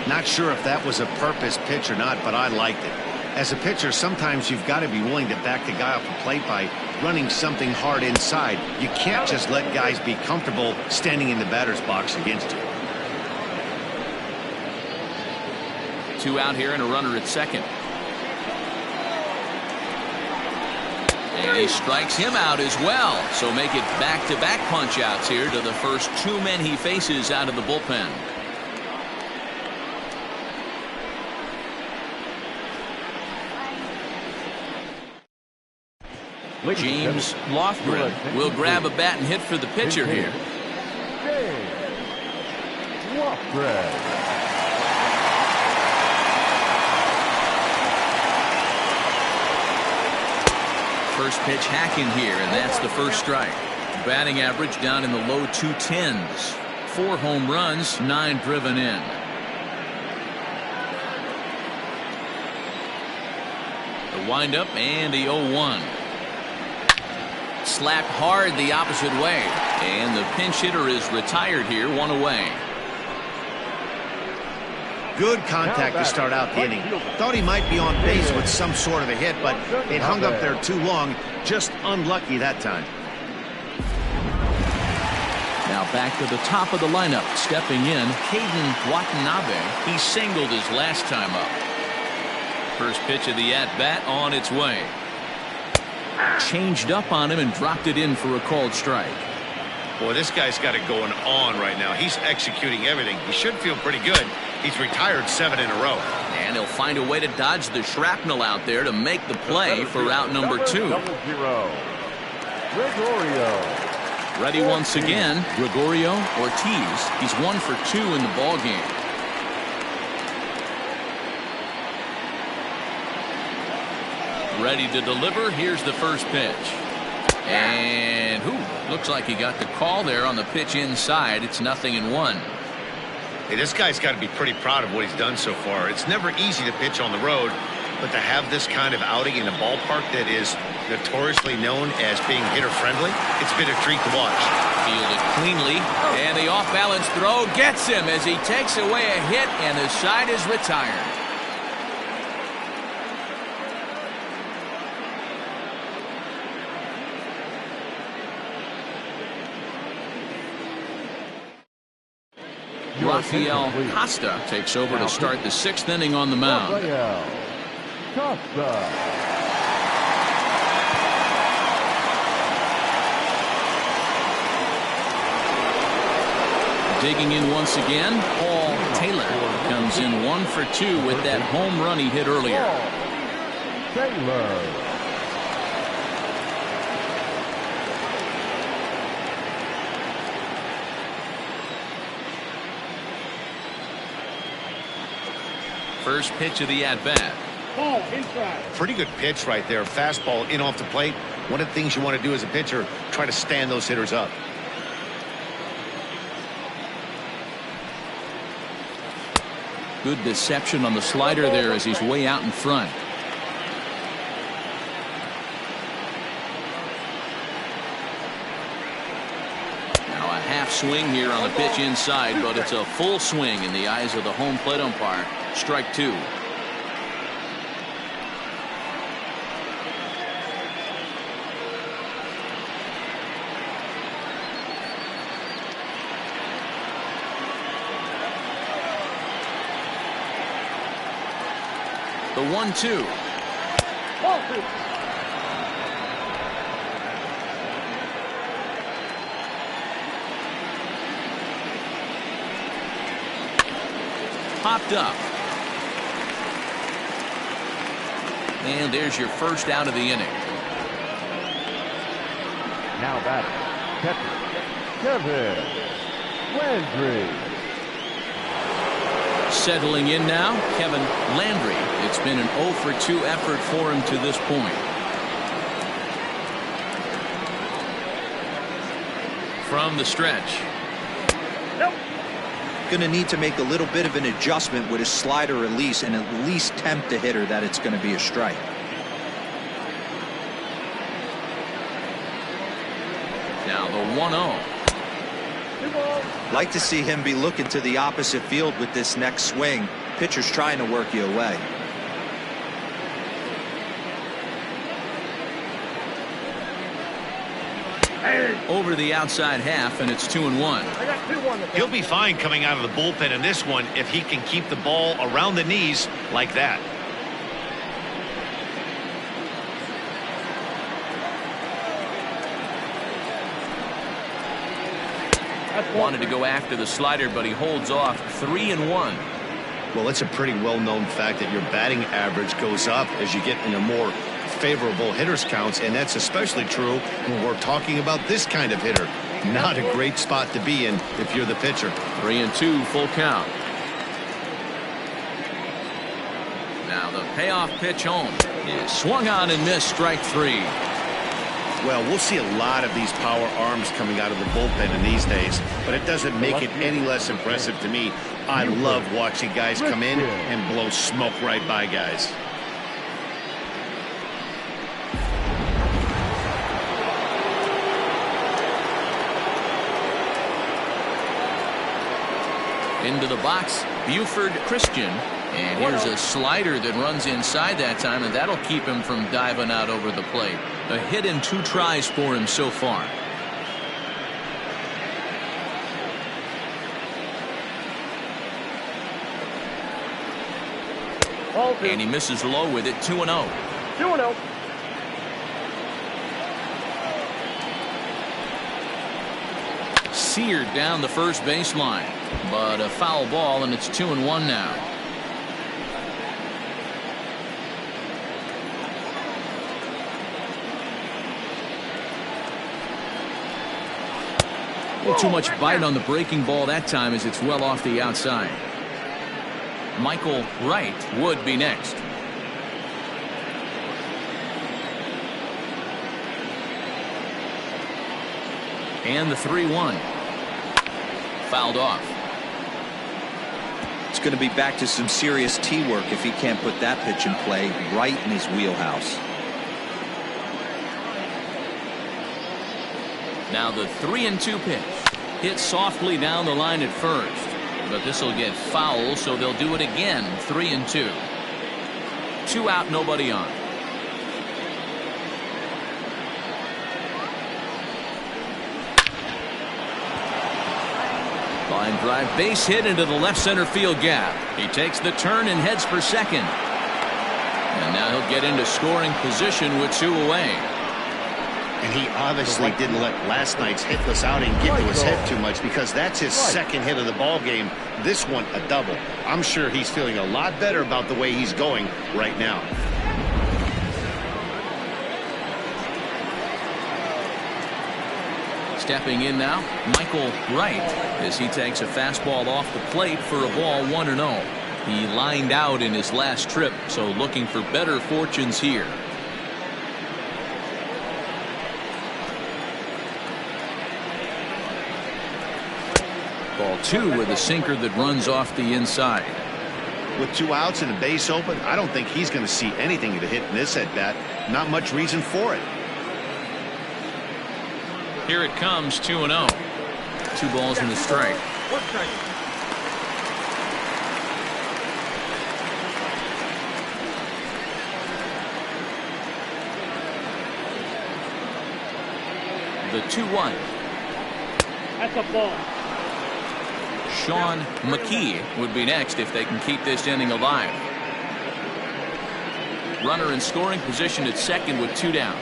Not sure if that was a purpose pitch or not, but I liked it. As a pitcher, sometimes you've got to be willing to back the guy off the plate by running something hard inside. You can't just let guys be comfortable standing in the batter's box against you. 2 out here and a runner at second. And he strikes him out as well. So make it back-to-back punch-outs here to the first 2 men he faces out of the bullpen. James Lofgren will grab a bat and hit for the pitcher here. James Lofgren. First pitch hacking here, and that's the first strike. Batting average down in the low 210s. 4 home runs, 9 driven in. The windup and the 0-1. Slapped hard the opposite way, and the pinch hitter is retired here, 1 away. Good contact to start out the inning. Thought he might be on base with some sort of a hit, but it hung up there too long. Just unlucky that time. Now back to the top of the lineup. Stepping in, Caden Watanabe. He singled his last time up. First pitch of the at-bat on its way. Changed up on him and dropped it in for a called strike. Boy, this guy's got it going on right now. He's executing everything. He should feel pretty good. He's retired 7 in a row. And he'll find a way to dodge the shrapnel out there to make the play for out number 2. Gregorio. Ready once again, Gregorio Ortiz. He's 1 for 2 in the ball game. Ready to deliver. Here's the first pitch. And looks like he got the call there on the pitch inside. It's 0-1. Hey, this guy's got to be pretty proud of what he's done so far. It's never easy to pitch on the road, but to have this kind of outing in a ballpark that is notoriously known as being hitter-friendly, it's been a treat to watch. Fielded cleanly, and the off-balance throw gets him as he takes away a hit, and the side is retired. Rafael Costa takes over to start the 6th inning on the mound. Rafael Costa. Digging in once again, Paul Taylor comes in 1 for 2 with that home run he hit earlier. Taylor. First pitch of the at-bat. Ball inside. Pretty good pitch right there. Fastball in off the plate. One of the things you want to do as a pitcher, try to stand those hitters up. Good deception on the slider there as he's way out in front. Now a half swing here on the pitch inside, but it's a full swing in the eyes of the home plate umpire. Strike two. The 1-2. Popped up. And there's your first out of the inning. Now batting, catcher, Kevin Landry. Settling in now, Kevin Landry. It's been an 0-for-2 effort for him to this point. From the stretch. Going to need to make a little bit of an adjustment with his slider release and at least tempt the hitter that it's going to be a strike. Now the 1-0. Like to see him be looking to the opposite field with this next swing. Pitcher's trying to work you away. Over the outside half, and it's 2-1. He'll be fine coming out of the bullpen in this one if he can keep the ball around the knees like that. Wanted to go after the slider, but he holds off. 3-1. Well, it's a pretty well-known fact that your batting average goes up as you get into more favorable hitters counts, and that's especially true when we're talking about this kind of hitter. Not a great spot to be in if you're the pitcher. 3-2, full count. Now the payoff pitch home is swung on and missed. Strike three. Well, we'll see a lot of these power arms coming out of the bullpen in these days, but it doesn't make it any less impressive to me. I love watching guys come in and blow smoke right by guys. Into the box, Buford Christian. And here's a slider that runs inside that time, and that'll keep him from diving out over the plate. A hit and 2 tries for him so far. And he misses low with it. 2-0. 2-0. Seared down the first baseline, but a foul ball, and it's 2-1 now. Too much bite on the breaking ball that time as it's well off the outside. Michael Wright would be next. And the 3-1. Fouled off. It's going to be back to some serious tee work if he can't put that pitch in play right in his wheelhouse. Now the 3-2 pitch. Hit softly down the line at first, but this will get foul, so they'll do it again. 3-2. 2 out, nobody on. Line drive, base hit into the left center field gap. He takes the turn and heads for second. And now he'll get into scoring position with 2 away. And he obviously didn't let last night's hitless outing get to his head too much, because that's his second hit of the ball game. This one a double. I'm sure he's feeling a lot better about the way he's going right now. Stepping in now, Michael Wright, as he takes a fastball off the plate for a ball 1-0. He lined out in his last trip, so looking for better fortunes here. Ball 2 with a sinker that runs off the inside. With 2 outs and a base open, I don't think he's going to see anything to hit in this at-bat. Not much reason for it. Here it comes, 2-0. 2 balls and a strike. One strike. The 2-1. That's a ball. Sean McKee would be next if they can keep this inning alive. Runner in scoring position at second with 2 down.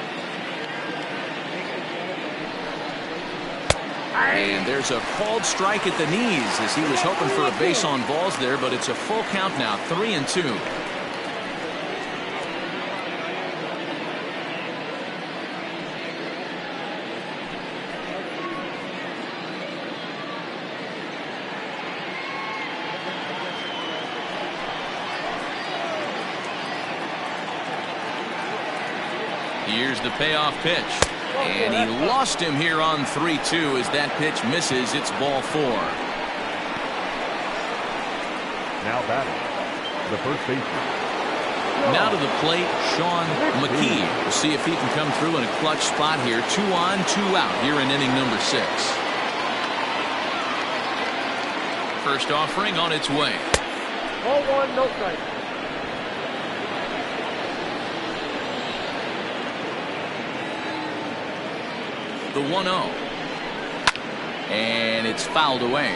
And there's a called strike at the knees as he was hoping for a base on balls there, but it's a full count now, 3-2. Here's the payoff pitch. And he lost him here on 3-2 as that pitch misses. It's ball 4. Now batting, the first baseman. Now to the plate, Sean McKee. We'll see if he can come through in a clutch spot here. 2 on, 2 out here in inning number 6. First offering on its way. 0-1, no strike. The 1-0. And it's fouled away.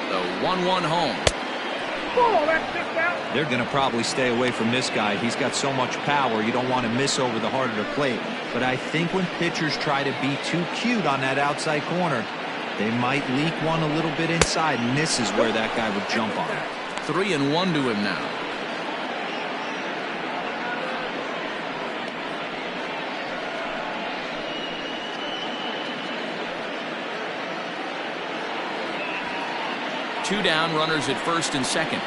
The 1-1 home. Oh, that's just out. They're going to probably stay away from this guy. He's got so much power. You don't want to miss over the heart of the plate. But I think when pitchers try to be too cute on that outside corner, they might leak one a little bit inside, and this is where that guy would jump on. 3-1 to him now. Two down, runners at first and second.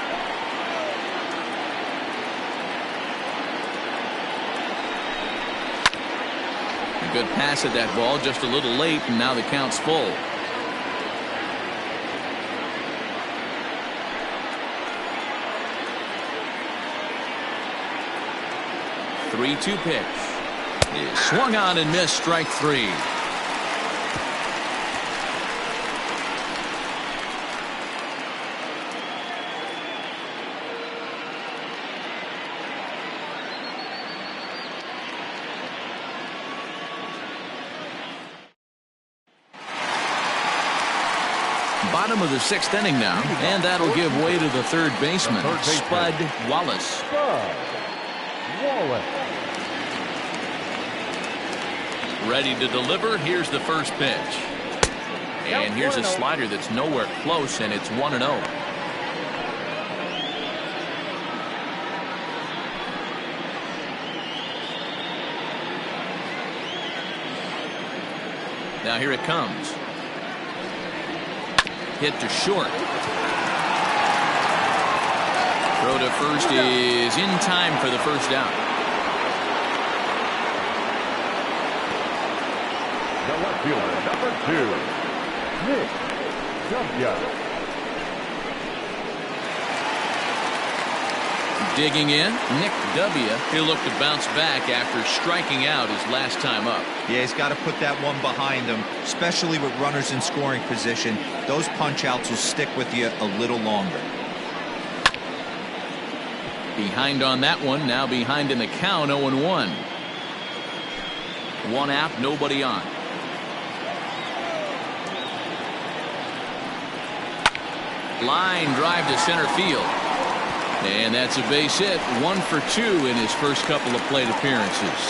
A good pass at that ball, just a little late, and now the count's full. The 3-2 pitch is swung on and missed, strike 3. Bottom of the 6th inning now, and that'll give way to the third baseman, Spud Wallace. Ready to deliver. Here's the first pitch. And here's a slider that's nowhere close, and it's 1-0. Now here it comes. Hit to short. Throw to first is in time for the first out. The left fielder, number 2, Nick W. Digging in, Nick W. He'll look to bounce back after striking out his last time up. Yeah, he's got to put that one behind him, especially with runners in scoring position. Those punch-outs will stick with you a little longer. Behind on that one, now behind in the count, 0-1. 1 out, nobody on. Line drive to center field. And that's a base hit. 1 for 2 in his first couple of plate appearances.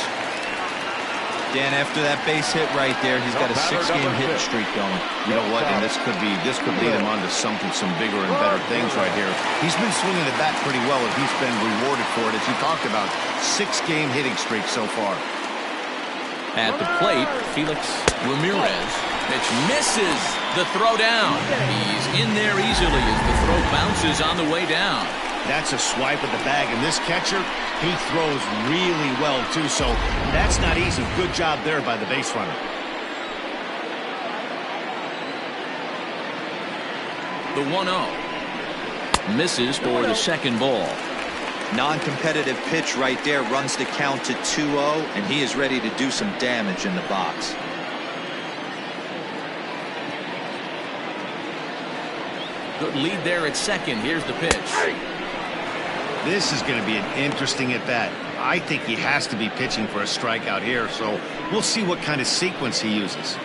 Dan, after that base hit right there, he's got a 6-game hit streak going. You know what? And this could lead him on to some bigger and better things right here. He's been swinging the bat pretty well, and he's been rewarded for it, as you talked about. 6-game hitting streak so far. At the plate, Felix Ramirez. Pitch misses the throw down. He's in there easily as the throw bounces on the way down. That's a swipe at the bag, and this catcher, he throws really well, too, so that's not easy. Good job there by the base runner. The 1-0. Misses for the second ball. Non-competitive pitch right there, runs the count to 2-0, and he is ready to do some damage in the box. Good lead there at second. Here's the pitch. This is going to be an interesting at-bat. I think he has to be pitching for a strikeout here, so we'll see what kind of sequence he uses.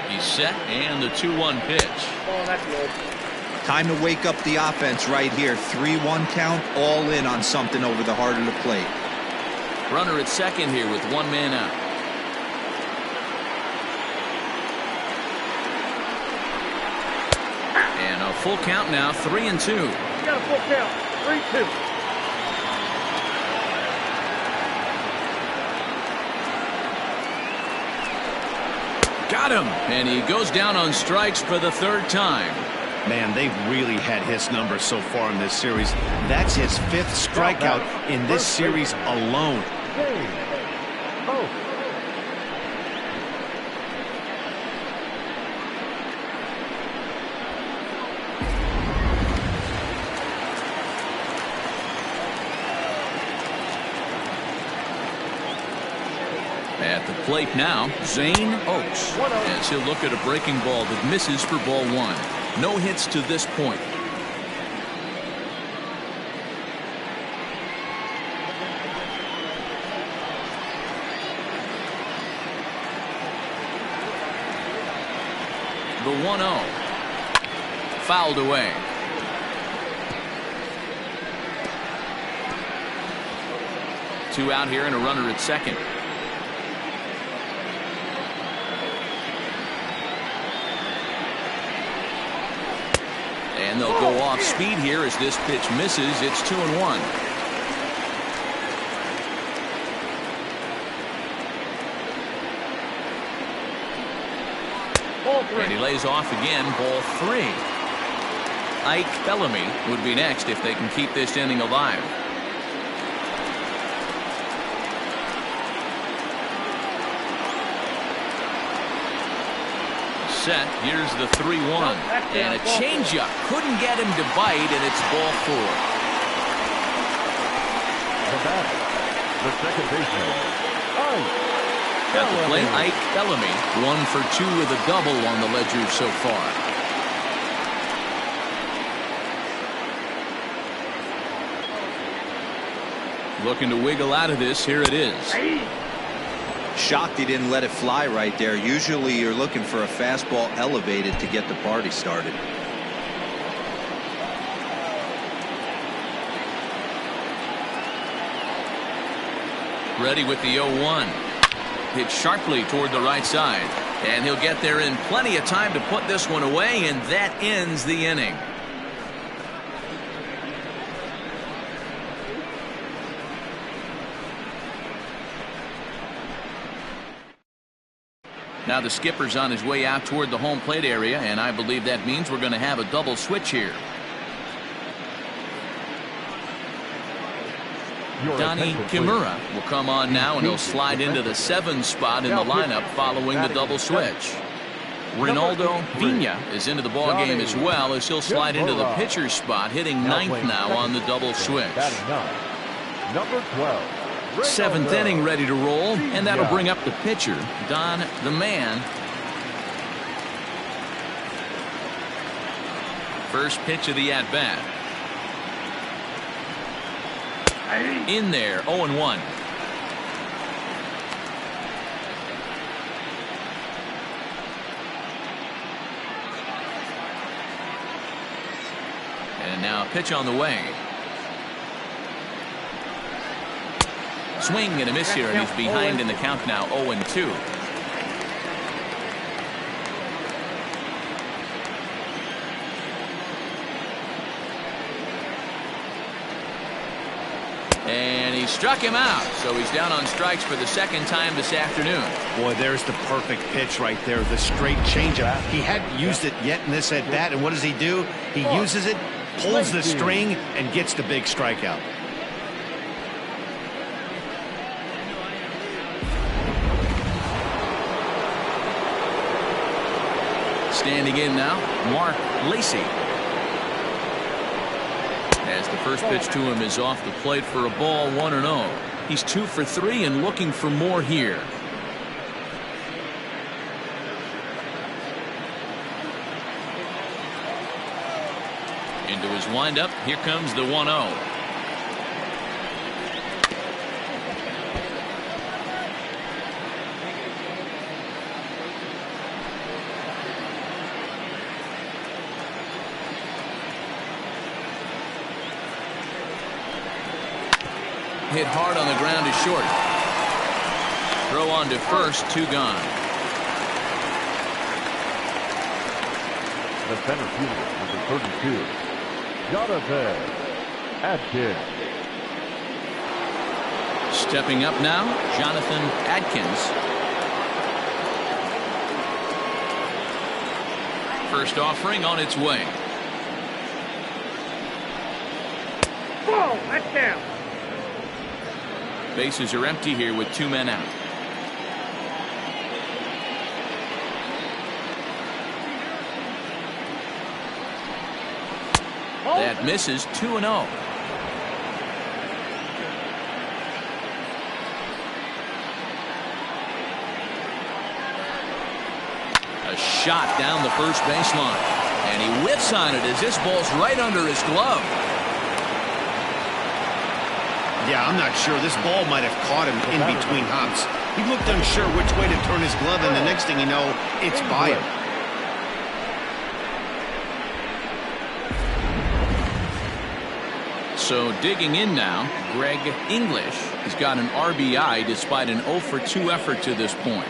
He's set, and the 2-1 pitch. Oh, that's good. Time to wake up the offense right here. 3-1 count, all in on something over the heart of the plate. Runner at second here with one man out. And a full count now, 3-2. You got a full count. 3-2. Got him, and he goes down on strikes for the third time. Man, they've really had his numbers so far in this series. That's his 5th strikeout in this series alone. Oh. At the plate now, Zane Oaks, as he'll look at a breaking ball that misses for ball 1. No hits to this point. The 1-0. Fouled away. Two out here and a runner at second. And they'll go off speed here as this pitch misses. It's 2-1. And he lays off again, ball 3. Ike Bellamy would be next if they can keep this inning alive. Set. Here's the 3-1. And a changeup. Couldn't get him to bite, and it's ball 4. The batter, the second baseman, At the plate, Ike Bellamy, 1 for 2 with a double on the ledger so far. Looking to wiggle out of this. Here it is. Shocked he didn't let it fly right there. Usually you're looking for a fastball elevated to get the party started. Ready with the 0-1. Hit sharply toward the right side. And he'll get there in plenty of time to put this one away, and that ends the inning. Now the skipper's on his way out toward the home plate area, and I believe that means we're going to have a double switch here. Donnie Kimura will come on now, and he'll slide into the 7 spot in the lineup following the double switch. Ronaldo Vina is into the ballgame as well, as he'll slide into the pitcher's spot, hitting 9th now on the double switch. number 12. 7th inning ready to roll, and that'll bring up the pitcher, Don the Man. First pitch of the at-bat. In there, 0-1. And now a pitch on the way. Swing and a miss here, and he's behind in the count now, 0-2. And he struck him out, so he's down on strikes for the second time this afternoon. Boy, there's the perfect pitch right there, the straight changeup. He hadn't used it yet in this at-bat, and what does he do? He uses it, pulls the string, and gets the big strikeout. Standing in now, Mark Lacey. As the first pitch to him is off the plate for a ball, 1-0. He's 2 for 3 and looking for more here. Into his windup, here comes the 1-0. Hit hard on the ground to short. Throw on to first, 2 gone. The center fielder, number 32, Jonathan Adkins. Stepping up now, Jonathan Adkins. First offering on its way. Whoa, that's down. Bases are empty here with 2 men out. That misses, 2-0. A shot down the first baseline. And he whiffs on it as this ball's right under his glove. Yeah, I'm not sure. This ball might have caught him in between hops. He looked unsure which way to turn his glove, and the next thing you know, it's by him. So digging in now, Greg English. He's got an RBI despite an 0 for 2 effort to this point.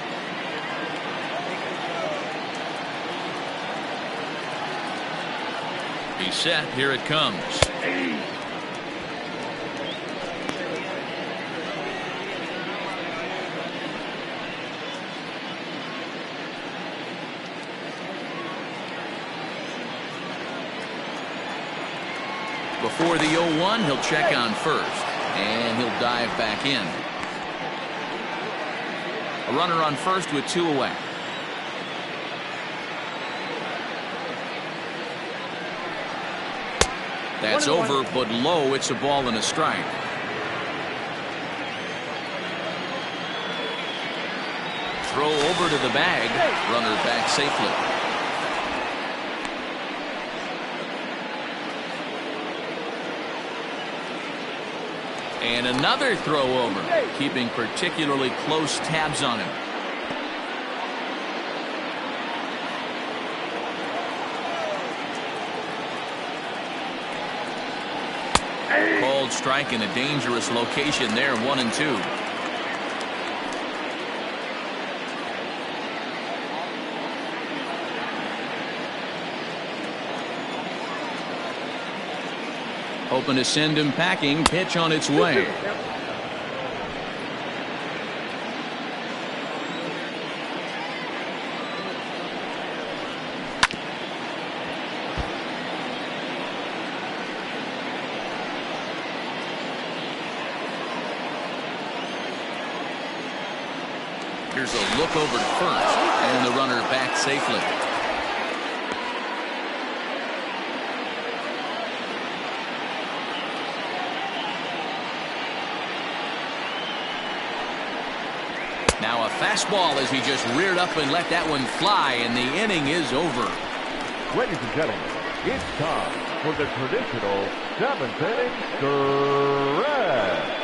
He's set. Here it comes. Before the 0-1, he'll check on first, and he'll dive back in. A runner on first with 2 away. That's over, but low. It's a ball and a strike. Throw over to the bag. Runner back safely. And another throw over, keeping particularly close tabs on him. Called strike in a dangerous location there, 1-2. Hoping to send him packing. Pitch on its way. Here's a look over to first, and the runner back safely. Now a fastball as he just reared up and let that one fly, and the inning is over. Ladies and gentlemen, it's time for the traditional 7th inning stretch.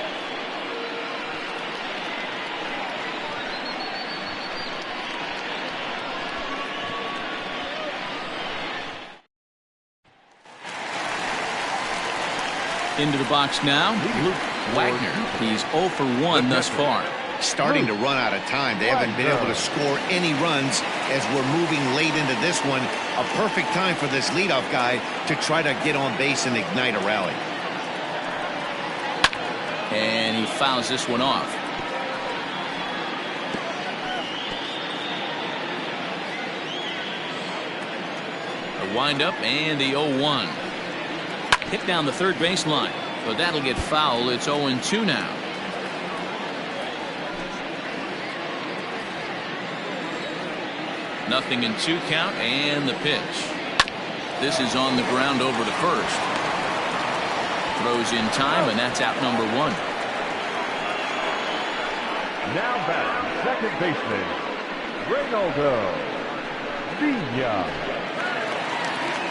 Into the box now, Luke Wagner. He's 0 for 1 thus far. Starting to run out of time. They haven't been able to score any runs as we're moving late into this one. A perfect time for this leadoff guy to try to get on base and ignite a rally. And he fouls this one off. A windup and the 0-1. Hit down the third baseline, but that'll get foul. It's 0-2 now. Nothing in 2 count, and the pitch. This is on the ground over to first. Throws in time, and that's out number 1. Now back, second baseman, Reynaldo Vina.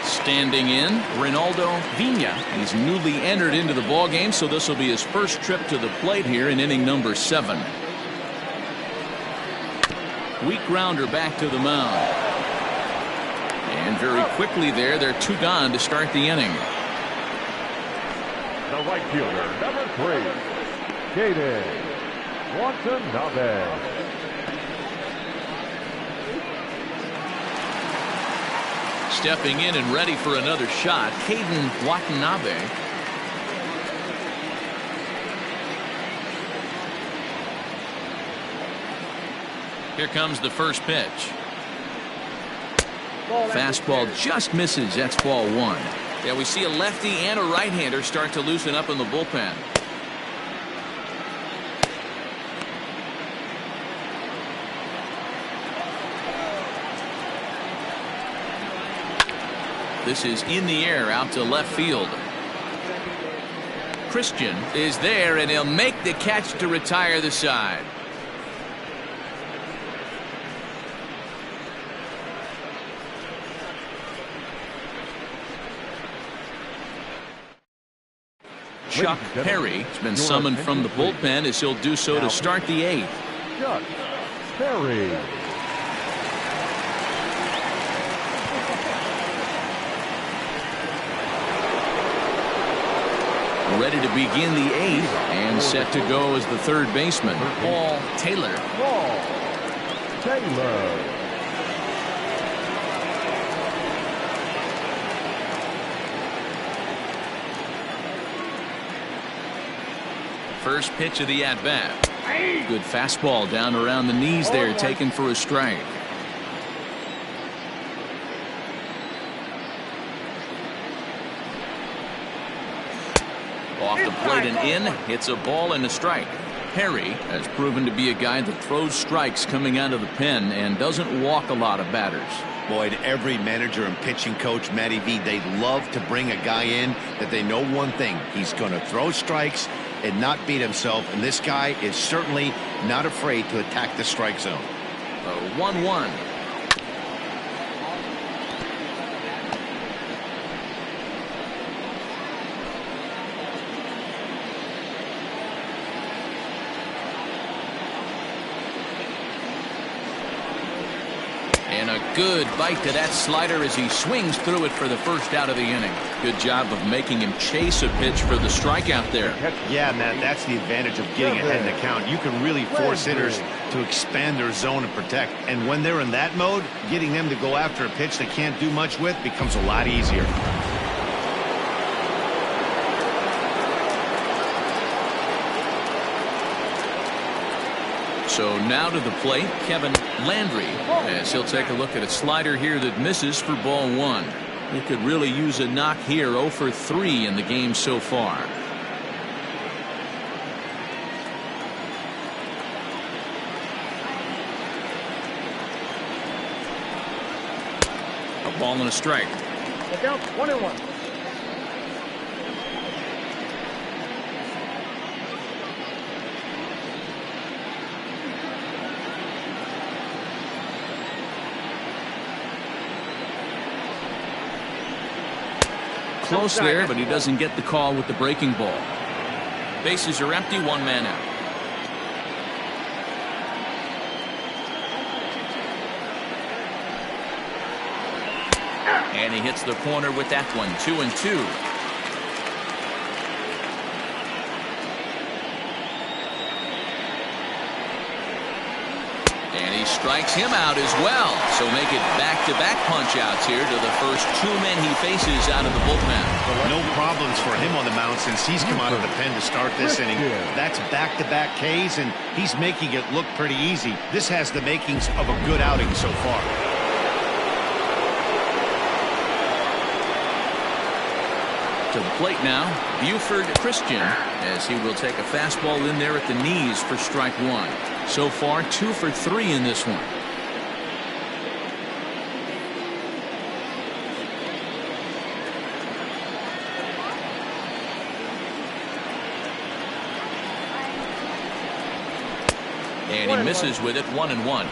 Standing in, Reynaldo Vina. He's newly entered into the ballgame, so this will be his first trip to the plate here in inning number 7. Weak grounder back to the mound. And very quickly they're 2 gone to start the inning. The right fielder, number 3, Caden Watanabe. Stepping in and ready for another shot, Caden Watanabe. Here comes the first pitch. Fastball just misses. That's ball 1. Yeah, we see a lefty and a right-hander start to loosen up in the bullpen. This is in the air out to left field. Christian is there, and he'll make the catch to retire the side. Chuck Perry has been summoned from the bullpen as he'll do so to start the 8th. Chuck Perry. Ready to begin the 8th and set to go as the third baseman, Paul Taylor. Paul Taylor. First pitch of the at-bat. Good fastball down around the knees there, taken for a strike. Off the plate and in, hits a ball and a strike. Perry has proven to be a guy that throws strikes coming out of the pen and doesn't walk a lot of batters. Boyd, every manager and pitching coach, Matty V, they love to bring a guy in that they know one thing. He's going to throw strikes and not beat himself, and this guy is certainly not afraid to attack the strike zone. 1-1. And a good bite to that slider as he swings through it for the first out of the inning. Good job of making him chase a pitch for the strikeout there. Yeah, Matt, that's the advantage of getting ahead in the count. You can really force hitters to expand their zone and protect. And when they're in that mode, getting them to go after a pitch they can't do much with becomes a lot easier. So now to the plate, Kevin Landry, as he'll take a look at a slider here that misses for ball 1. He could really use a knock here. 0 for 3 in the game so far. A ball and a strike. Look out, 1-1. Close there, but he doesn't get the call with the breaking ball. Bases are empty, 1 man out. And he hits the corner with that one. 2-2. And he strikes him out as well. So make it back-to-back punch-outs here to the first 2 men he faces out of the bullpen. No problems for him on the mound since he's come out of the pen to start this inning. That's back-to-back Ks, and he's making it look pretty easy. This has the makings of a good outing so far. To the plate now, Buford Christian, as he will take a fastball in there at the knees for strike 1. So far, 2 for 3 in this one. And he misses with it, 1-1.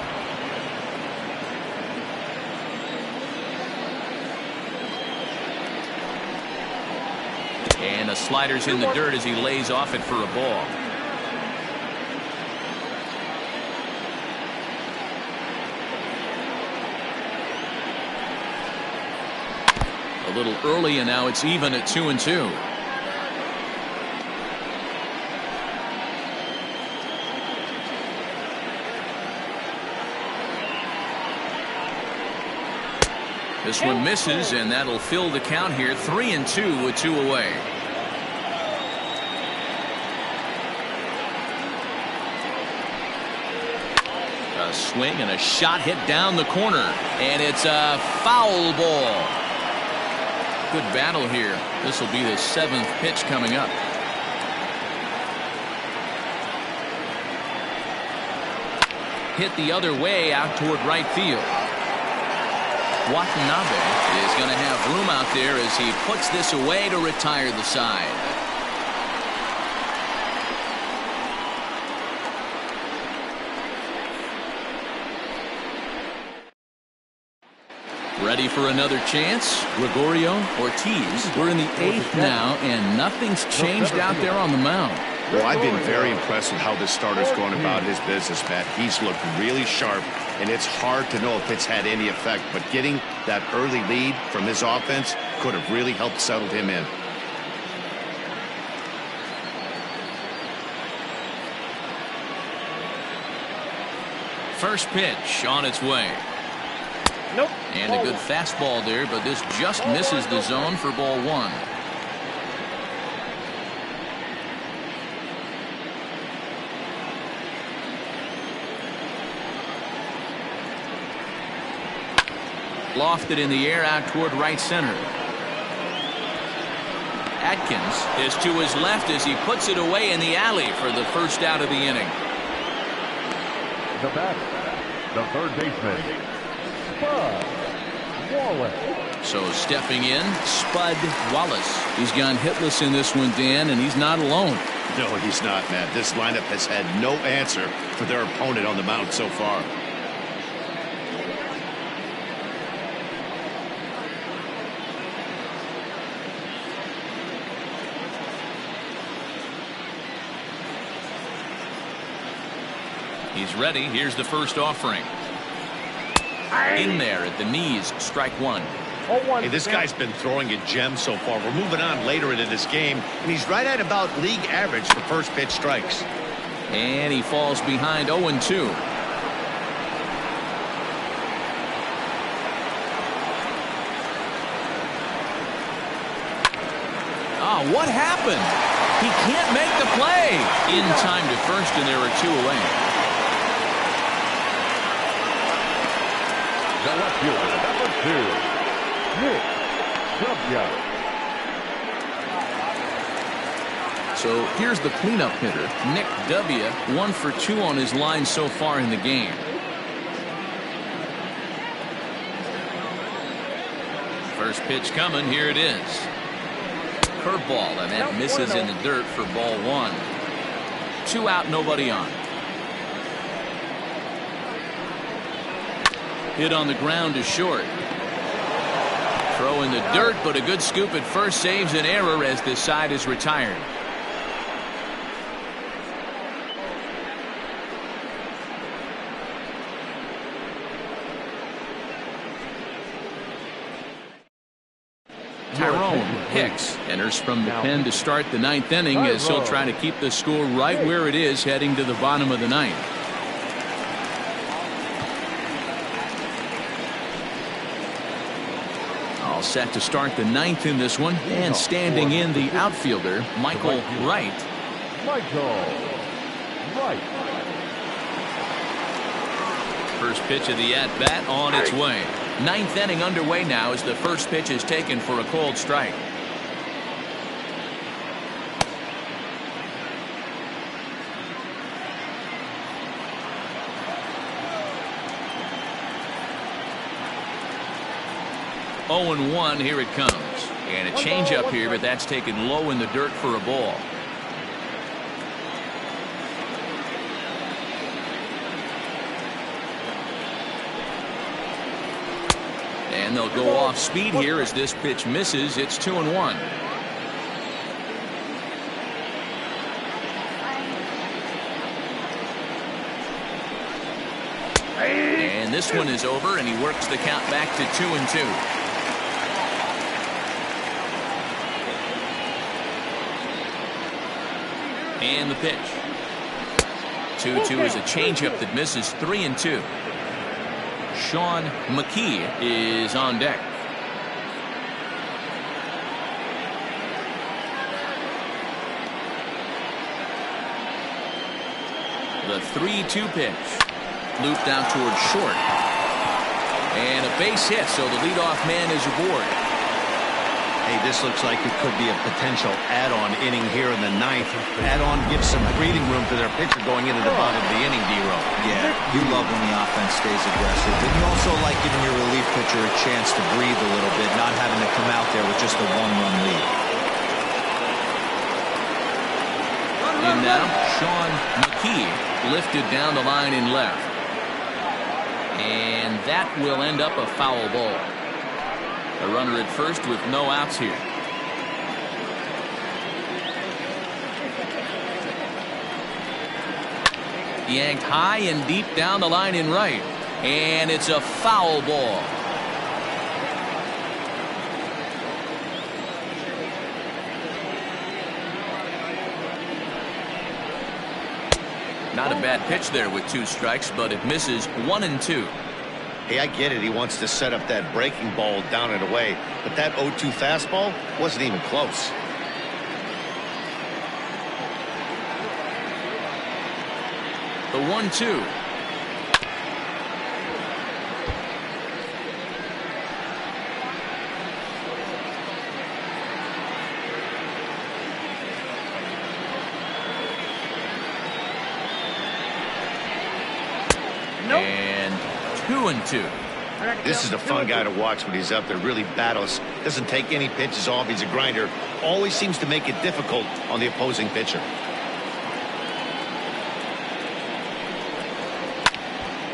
And the slider's in the dirt as he lays off it for a ball. A little early, and now it's even at 2-2. This one misses, and that'll fill the count here. 3-2 with 2 away. A swing and a shot hit down the corner, and it's a foul ball. Good battle here. This will be the 7th pitch coming up. Hit the other way out toward right field. Watanabe is going to have room out there as he puts this away to retire the side. Ready for another chance? Gregorio Ortiz. We're in the 8th now, and nothing's changed out there on the mound. Well, I've been very impressed with how this starter's going about his business, Matt. He's looked really sharp, and it's hard to know if it's had any effect. But getting that early lead from his offense could have really helped settle him in. First pitch on its way. Nope. And a good fastball there, but this just misses the zone for ball 1. Lofted in the air out toward right center. Atkins is to his left as he puts it away in the alley for the first out of the inning. The batter, the third baseman, Spud Wallace. So stepping in, Spud Wallace. He's gone hitless in this one, Dan, and he's not alone. No, he's not, Matt. This lineup has had no answer for their opponent on the mound so far. He's ready. Here's the first offering. In there at the knees, strike 1. Hey, this guy's been throwing a gem so far. We're moving on later into this game, and he's right at about league average for first pitch strikes. And he falls behind 0-2. Oh, what happened? He can't make the play. In time to first, and there are 2 away. The left fielder, number 2, Nick W. So here's the cleanup hitter, Nick W. 1 for 2 on his line so far in the game. First pitch coming. Here it is. Curveball, and that misses in the dirt for ball 1. 2 out, nobody on. Hit on the ground to short. Throw in the dirt, but a good scoop at first saves an error as this side is retired. Tyrone Hicks enters from the pen to start the 9th inning as he'll try to keep the score right where it is heading to the bottom of the 9th. All set to start the 9th in this one, and standing in the outfielder, Michael Wright. Michael Wright. First pitch of the at-bat on its way. 9th inning underway now as the first pitch is taken for a called strike. Oh and 1, here it comes. And a changeup here, but that's taken low in the dirt for a ball. And they'll go off speed here as this pitch misses. It's 2-1. And this one is over, and he works the count back to 2-2. And the pitch. 2-2 is a changeup that misses. 3-2. Sean McKee is on deck. The 3-2 pitch. Looped out towards short. And a base hit, so the leadoff man is aboard. Hey, this looks like it could be a potential add-on inning here in the 9th. Add-on gives some breathing room for their pitcher going into the bottom of the inning, D-Row. Yeah, you love when the offense stays aggressive. And you also like giving your relief pitcher a chance to breathe a little bit, not having to come out there with just a one-run lead. And now, Sean McKee lifted down the line in left. And that will end up a foul ball. A runner at first with no outs here. Yanked high and deep down the line in right. And it's a foul ball. Not a bad pitch there with 2 strikes, but it misses. 1-2. Hey, I get it. He wants to set up that breaking ball down and away, but that 0-2 fastball wasn't even close. The 1-2. And 2-2. This is a fun guy to watch when he's up there. Really battles. Doesn't take any pitches off. He's a grinder. Always seems to make it difficult on the opposing pitcher.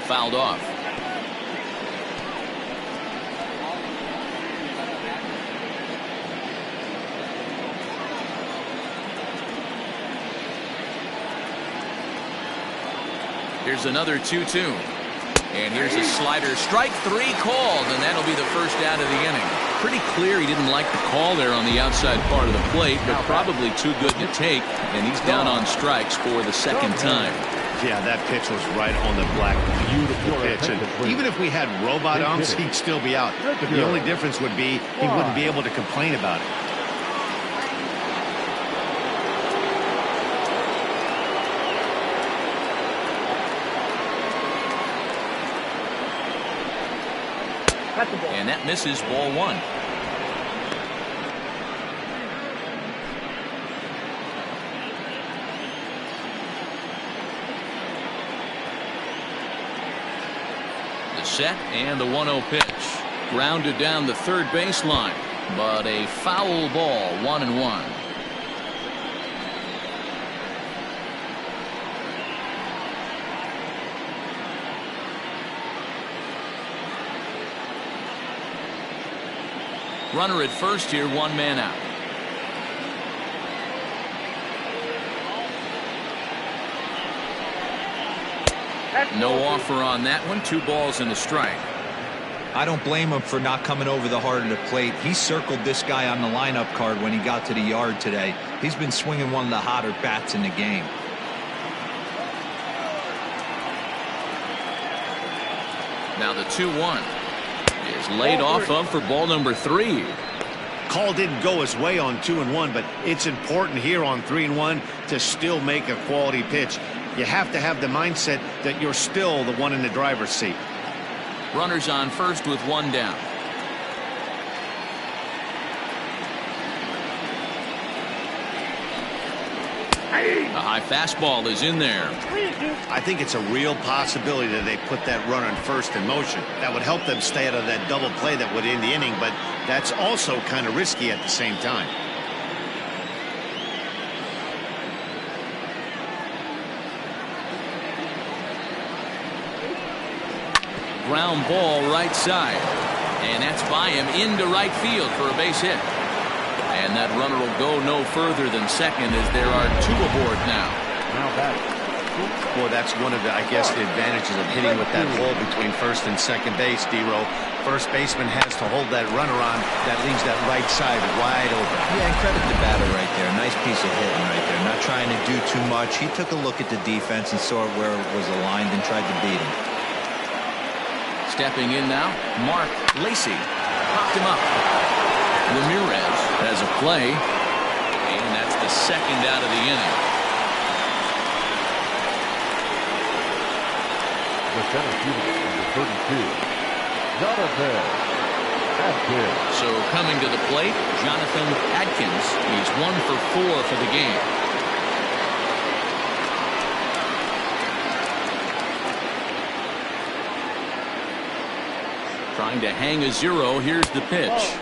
Fouled off. Here's another 2-2. And here's a slider. Strike 3 called, and that'll be the first out of the inning. Pretty clear he didn't like the call there on the outside part of the plate, but probably too good to take, and he's down on strikes for the second time. Yeah, that pitch was right on the black. Beautiful pitch. And even if we had robot umps, he'd still be out. The only difference would be he wouldn't be able to complain about it. And that misses. Ball 1. The set and the 1-0 pitch. Grounded down the third baseline, but a foul ball. 1-1. Runner at first here, 1 man out. No offer on that one. 2 balls and a strike. I don't blame him for not coming over the heart of the plate. He circled this guy on the lineup card when he got to the yard today. He's been swinging one of the hotter bats in the game. Now the 2-1. is laid off of for ball number 3. Call didn't go his way on 2-1, but it's important here on 3-1 to still make a quality pitch. You have to have the mindset that you're still the one in the driver's seat. Runners on first with 1 down. A high fastball is in there. I think it's a real possibility that they put that runner on first in motion. That would help them stay out of that double play that would end the inning, but that's also kind of risky at the same time. Ground ball right side. And that's by him into right field for a base hit. And that runner will go no further than second as there are 2 aboard now. Boy, that's one of the, I guess, the advantages of hitting with that hole between first and second base, D-Row. First baseman has to hold that runner on. That leaves that right side wide open. Yeah, and credit the batter right there. Nice piece of hitting right there. Not trying to do too much. He took a look at the defense and saw where it was aligned and tried to beat him. Stepping in now, Mark Lacy. Popped him up. Ramirez has a play. And that's the second out of the inning. The center fielder, number 32, Jonathan Atkins. So coming to the plate, Jonathan Atkins. He's 1 for 4 for the game. Trying to hang a 0. Here's the pitch.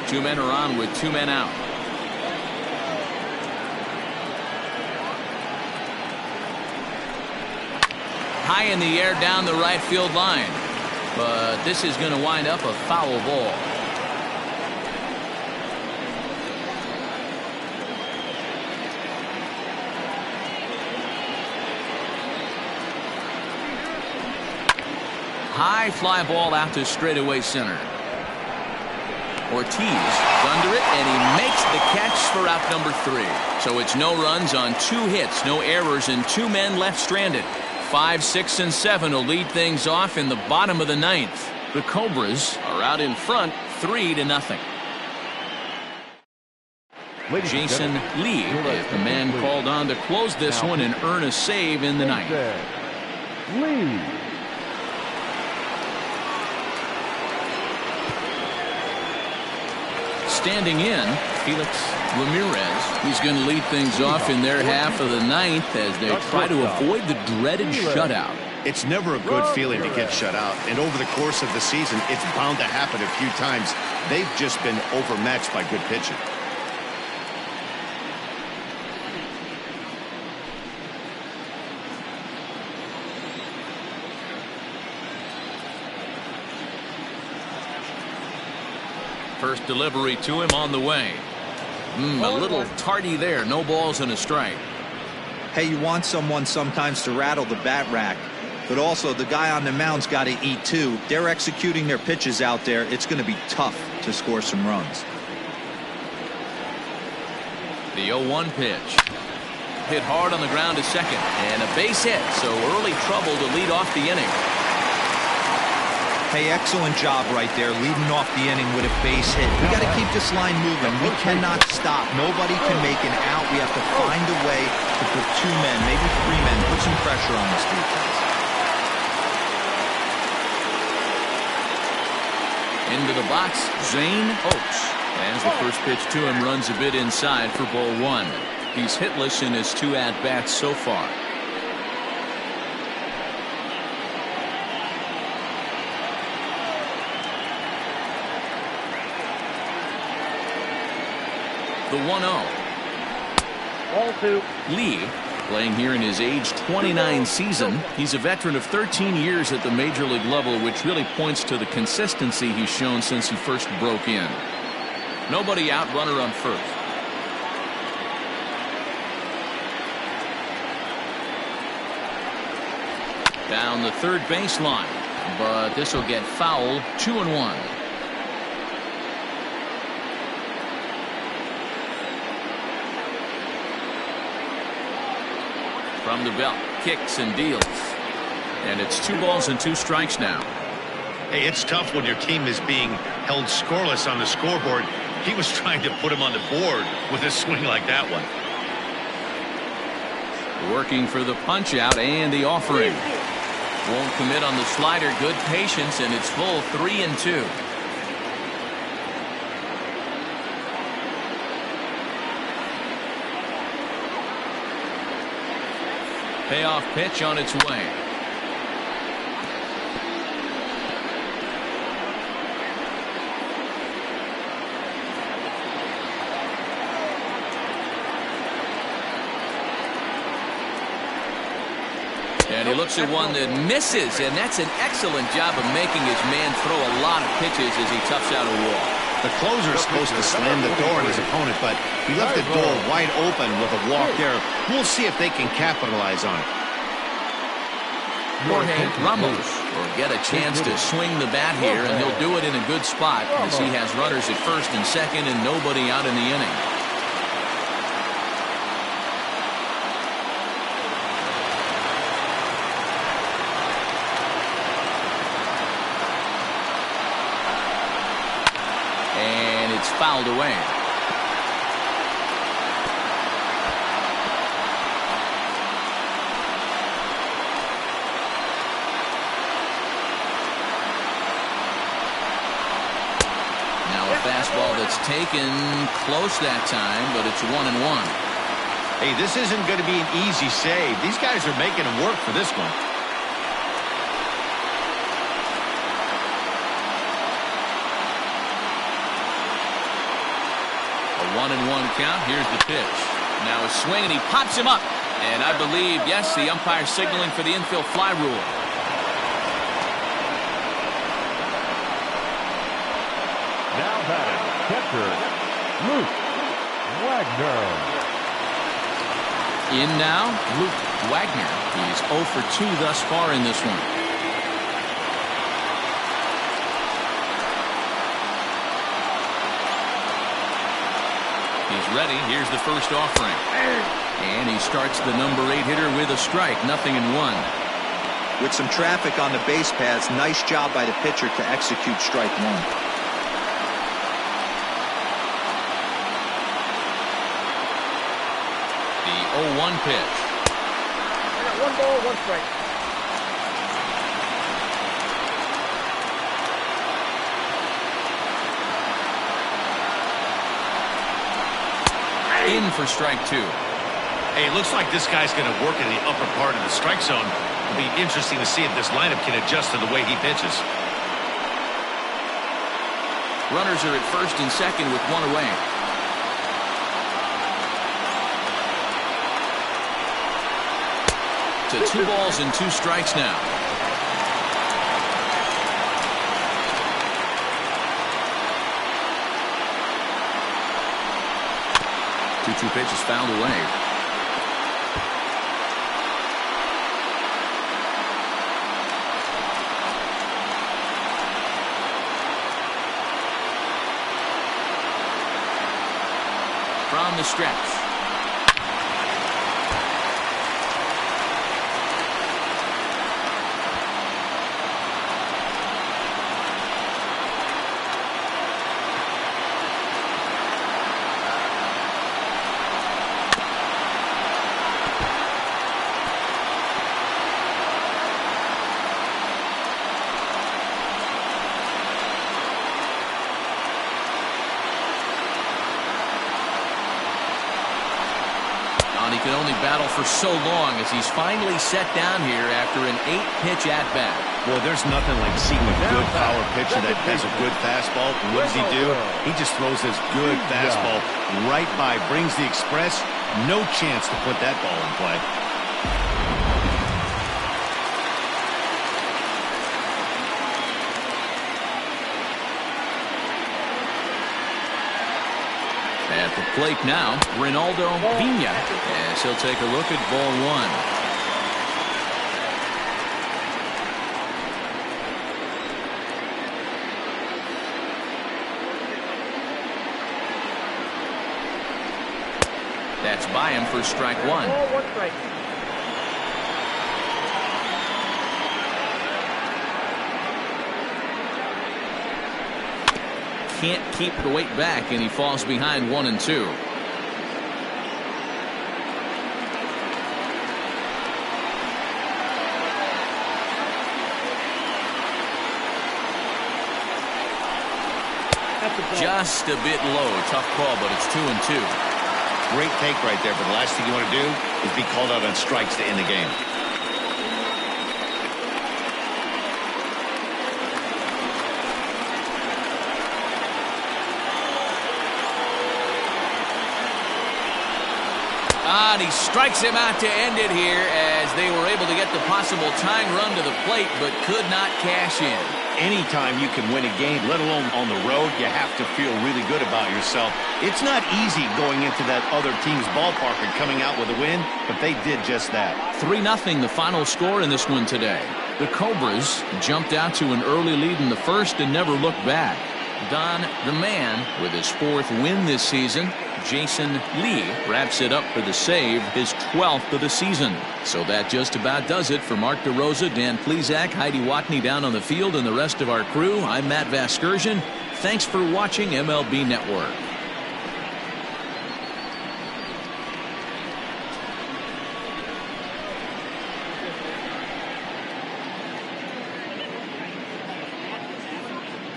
2 men are on with 2 men out. High in the air down the right field line. But this is going to wind up a foul ball. High fly ball out to straightaway center. Ortiz is under it, and he makes the catch for out number 3. So it's no runs on 2 hits, no errors, and 2 men left stranded. 5, 6, and 7 will lead things off in the bottom of the 9th. The Cobras are out in front, 3-0. Jason Lee is the man called on to close this one and earn a save in the 9th. Lee. Standing in, Felix Ramirez. He's going to lead things off in their half of the 9th as they try to avoid the dreaded shutout. It's never a good feeling to get shut out, and over the course of the season, it's bound to happen a few times. They've just been overmatched by good pitching. First delivery to him on the way. A little tardy there. No balls and a strike. Hey, you want someone sometimes to rattle the bat rack, but also the guy on the mound's got to eat too. They're executing their pitches out there. It's going to be tough to score some runs. The 0-1 pitch. Hit hard on the ground to second. And a base hit, so early trouble to lead off the inning. Hey, excellent job right there, leading off the inning with a base hit. We got to keep this line moving. We cannot stop. Nobody can make an out. We have to find a way to put 2 men, maybe 3 men, put some pressure on this defense. Into the box, Zane Oaks. As the first pitch to him runs a bit inside for ball 1. He's hitless in his 2 at-bats so far. The 1-0. Ball 2. Lee, playing here in his age 29 season. He's a veteran of 13 years at the major league level, which really points to the consistency he's shown since he first broke in. Nobody out, runner on first. Down the third baseline, but this will get foul. 2-1. From the belt, kicks and deals. And it's 2 balls and 2 strikes now. Hey, it's tough when your team is being held scoreless on the scoreboard. He was trying to put him on the board with a swing like that one. Working for the punch out and the offering. Won't commit on the slider. Good patience, and it's full 3-2. Payoff pitch on its way. And he looks at one that misses, and that's an excellent job of making his man throw a lot of pitches as he toughs out a wall. The closer is supposed to slam the door on his opponent, but he left the door wide open with a walk there. We'll see if they can capitalize on it. Jorge Ramos will get a chance to swing the bat here, and he'll do it in a good spot as he has runners at first and second and nobody out in the inning. And it's fouled away. Fastball that's taken close that time, but it's 1-1. Hey, this isn't going to be an easy save. These guys are making him work for this one. A 1-1 count. Here's the pitch. Now a swing, and he pops him up. And I believe, yes, the umpire signaling for the infield fly rule. Now batting, catcher, Luke Wagner. In now, Luke Wagner. He's 0 for 2 thus far in this one. He's ready. Here's the first offering. And he starts the number 8 hitter with a strike. 0-1. With some traffic on the base paths, nice job by the pitcher to execute strike one. The 0-1 pitch. I got 1 ball, 1 strike. In for strike 2. Hey, it looks like this guy's going to work in the upper part of the strike zone. It'll be interesting to see if this lineup can adjust to the way he pitches. Runners are at first and second with 1 away. To 2 balls and 2 strikes now. Two pitches fouled away. From the stretch. He can only battle for so long as he's finally set down here after an 8-pitch at-bat. Well, there's nothing like seeing a good power pitcher that has a good fastball. And what does he do? He just throws this good fastball right by, brings the express. No chance to put that ball in play. At the plate now, Ronaldo Pena, as he'll take a look at ball 1. That's by him for strike 1. Ball, 1 strike. can't keep the weight back, and he falls behind 1-2. Just a bit low. Tough call, but it's 2-2. Great take right there, but the last thing you want to do is be called out on strikes to end the game. And he strikes him out to end it here as they were able to get the possible tying run to the plate, but could not cash in. Anytime you can win a game, let alone on the road, you have to feel really good about yourself. It's not easy going into that other team's ballpark and coming out with a win, but they did just that. 3-0 the final score in this one today. The Cobras jumped out to an early lead in the first and never looked back. Don the Man with his 4th win this season. Jason Lee wraps it up for the save, his 12th of the season. So that just about does it for Mark DeRosa, Dan Plesac, Heidi Watney down on the field, and the rest of our crew. I'm Matt Vasgersian. Thanks for watching MLB Network.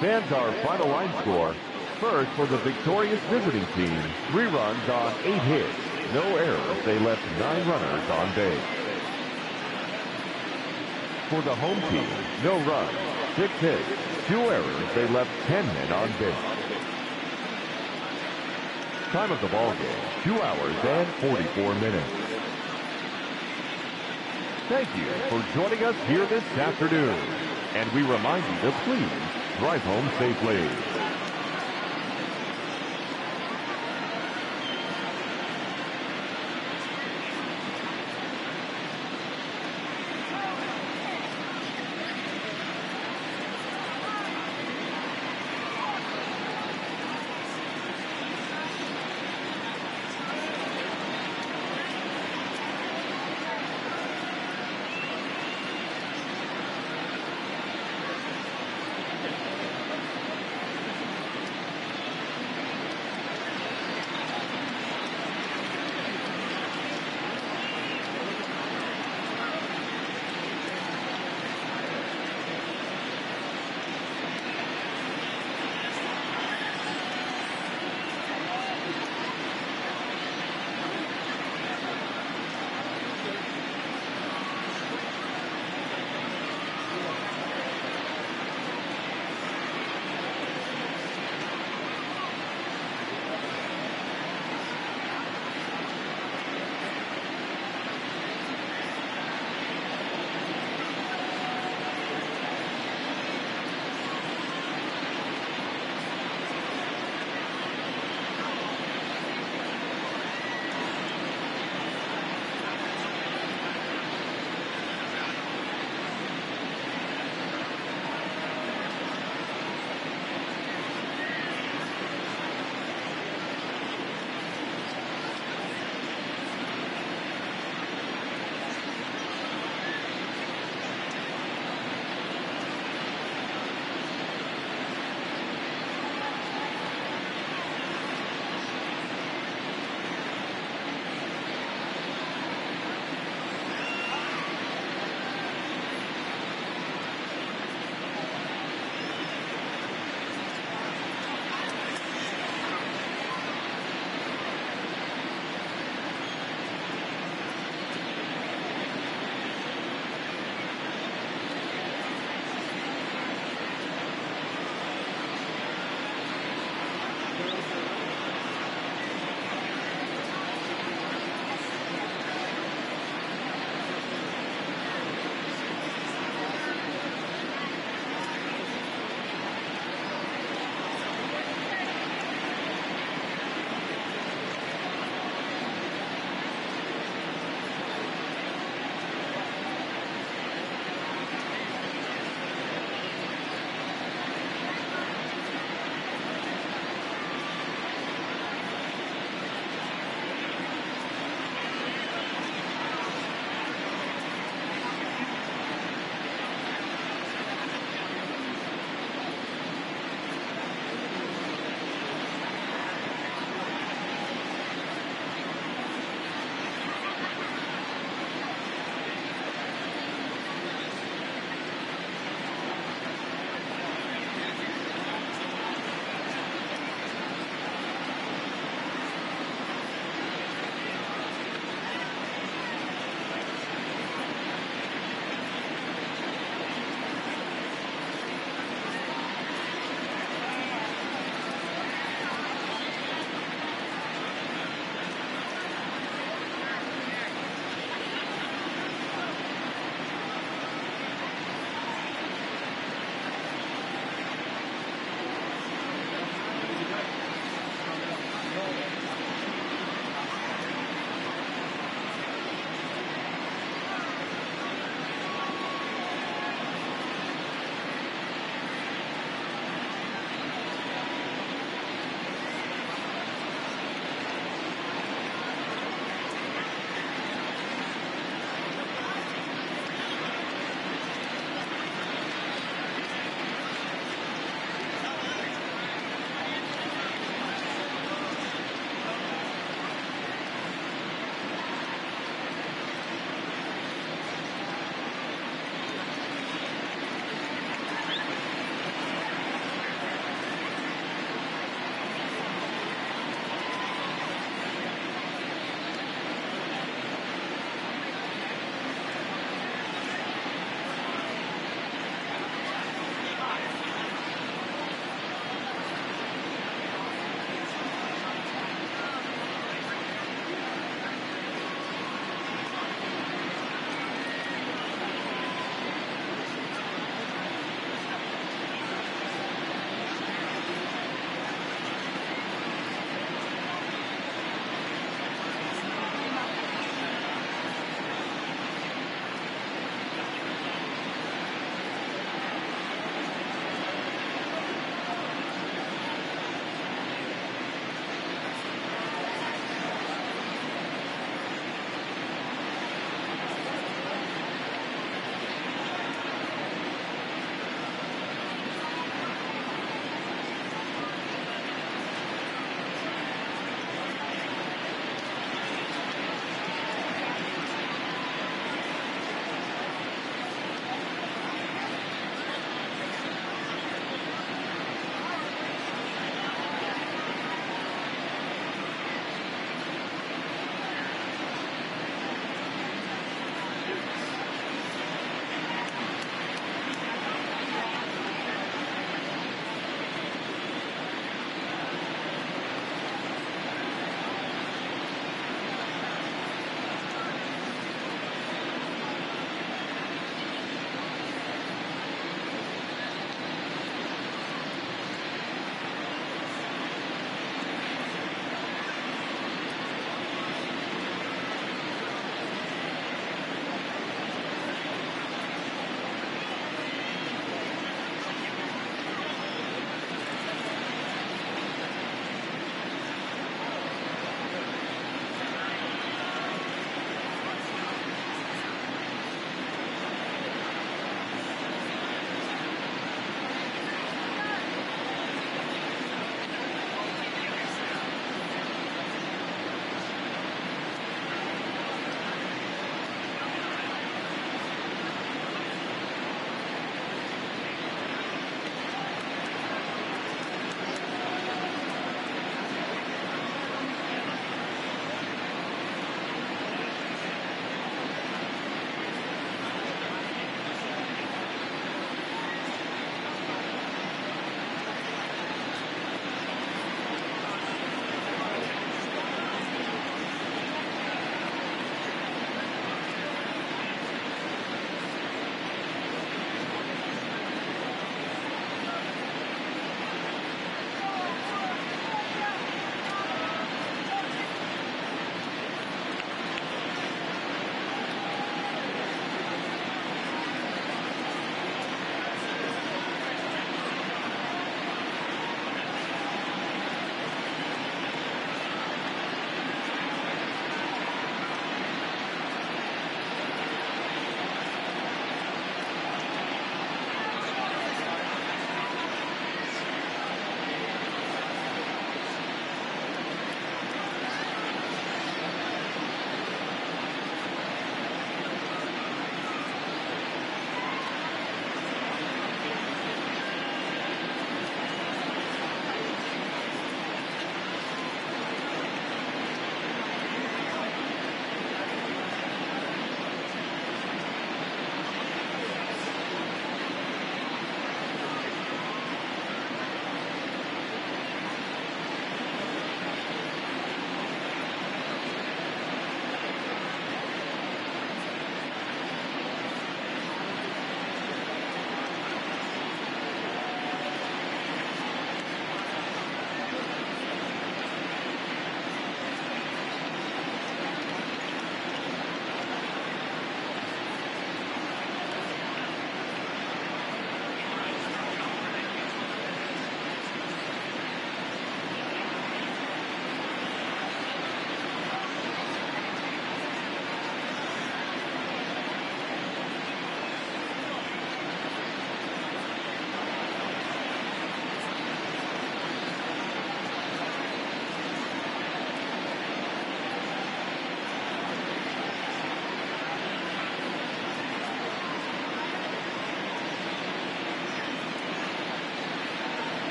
Fans, our final line score. First, for the victorious visiting team, 3 runs on 8 hits. No errors. They left 9 runners on base. For the home team, no runs, 6 hits, 2 errors. They left 10 men on base. Time of the ball game, 2 hours and 44 minutes. Thank you for joining us here this afternoon. And we remind you to please drive home safely.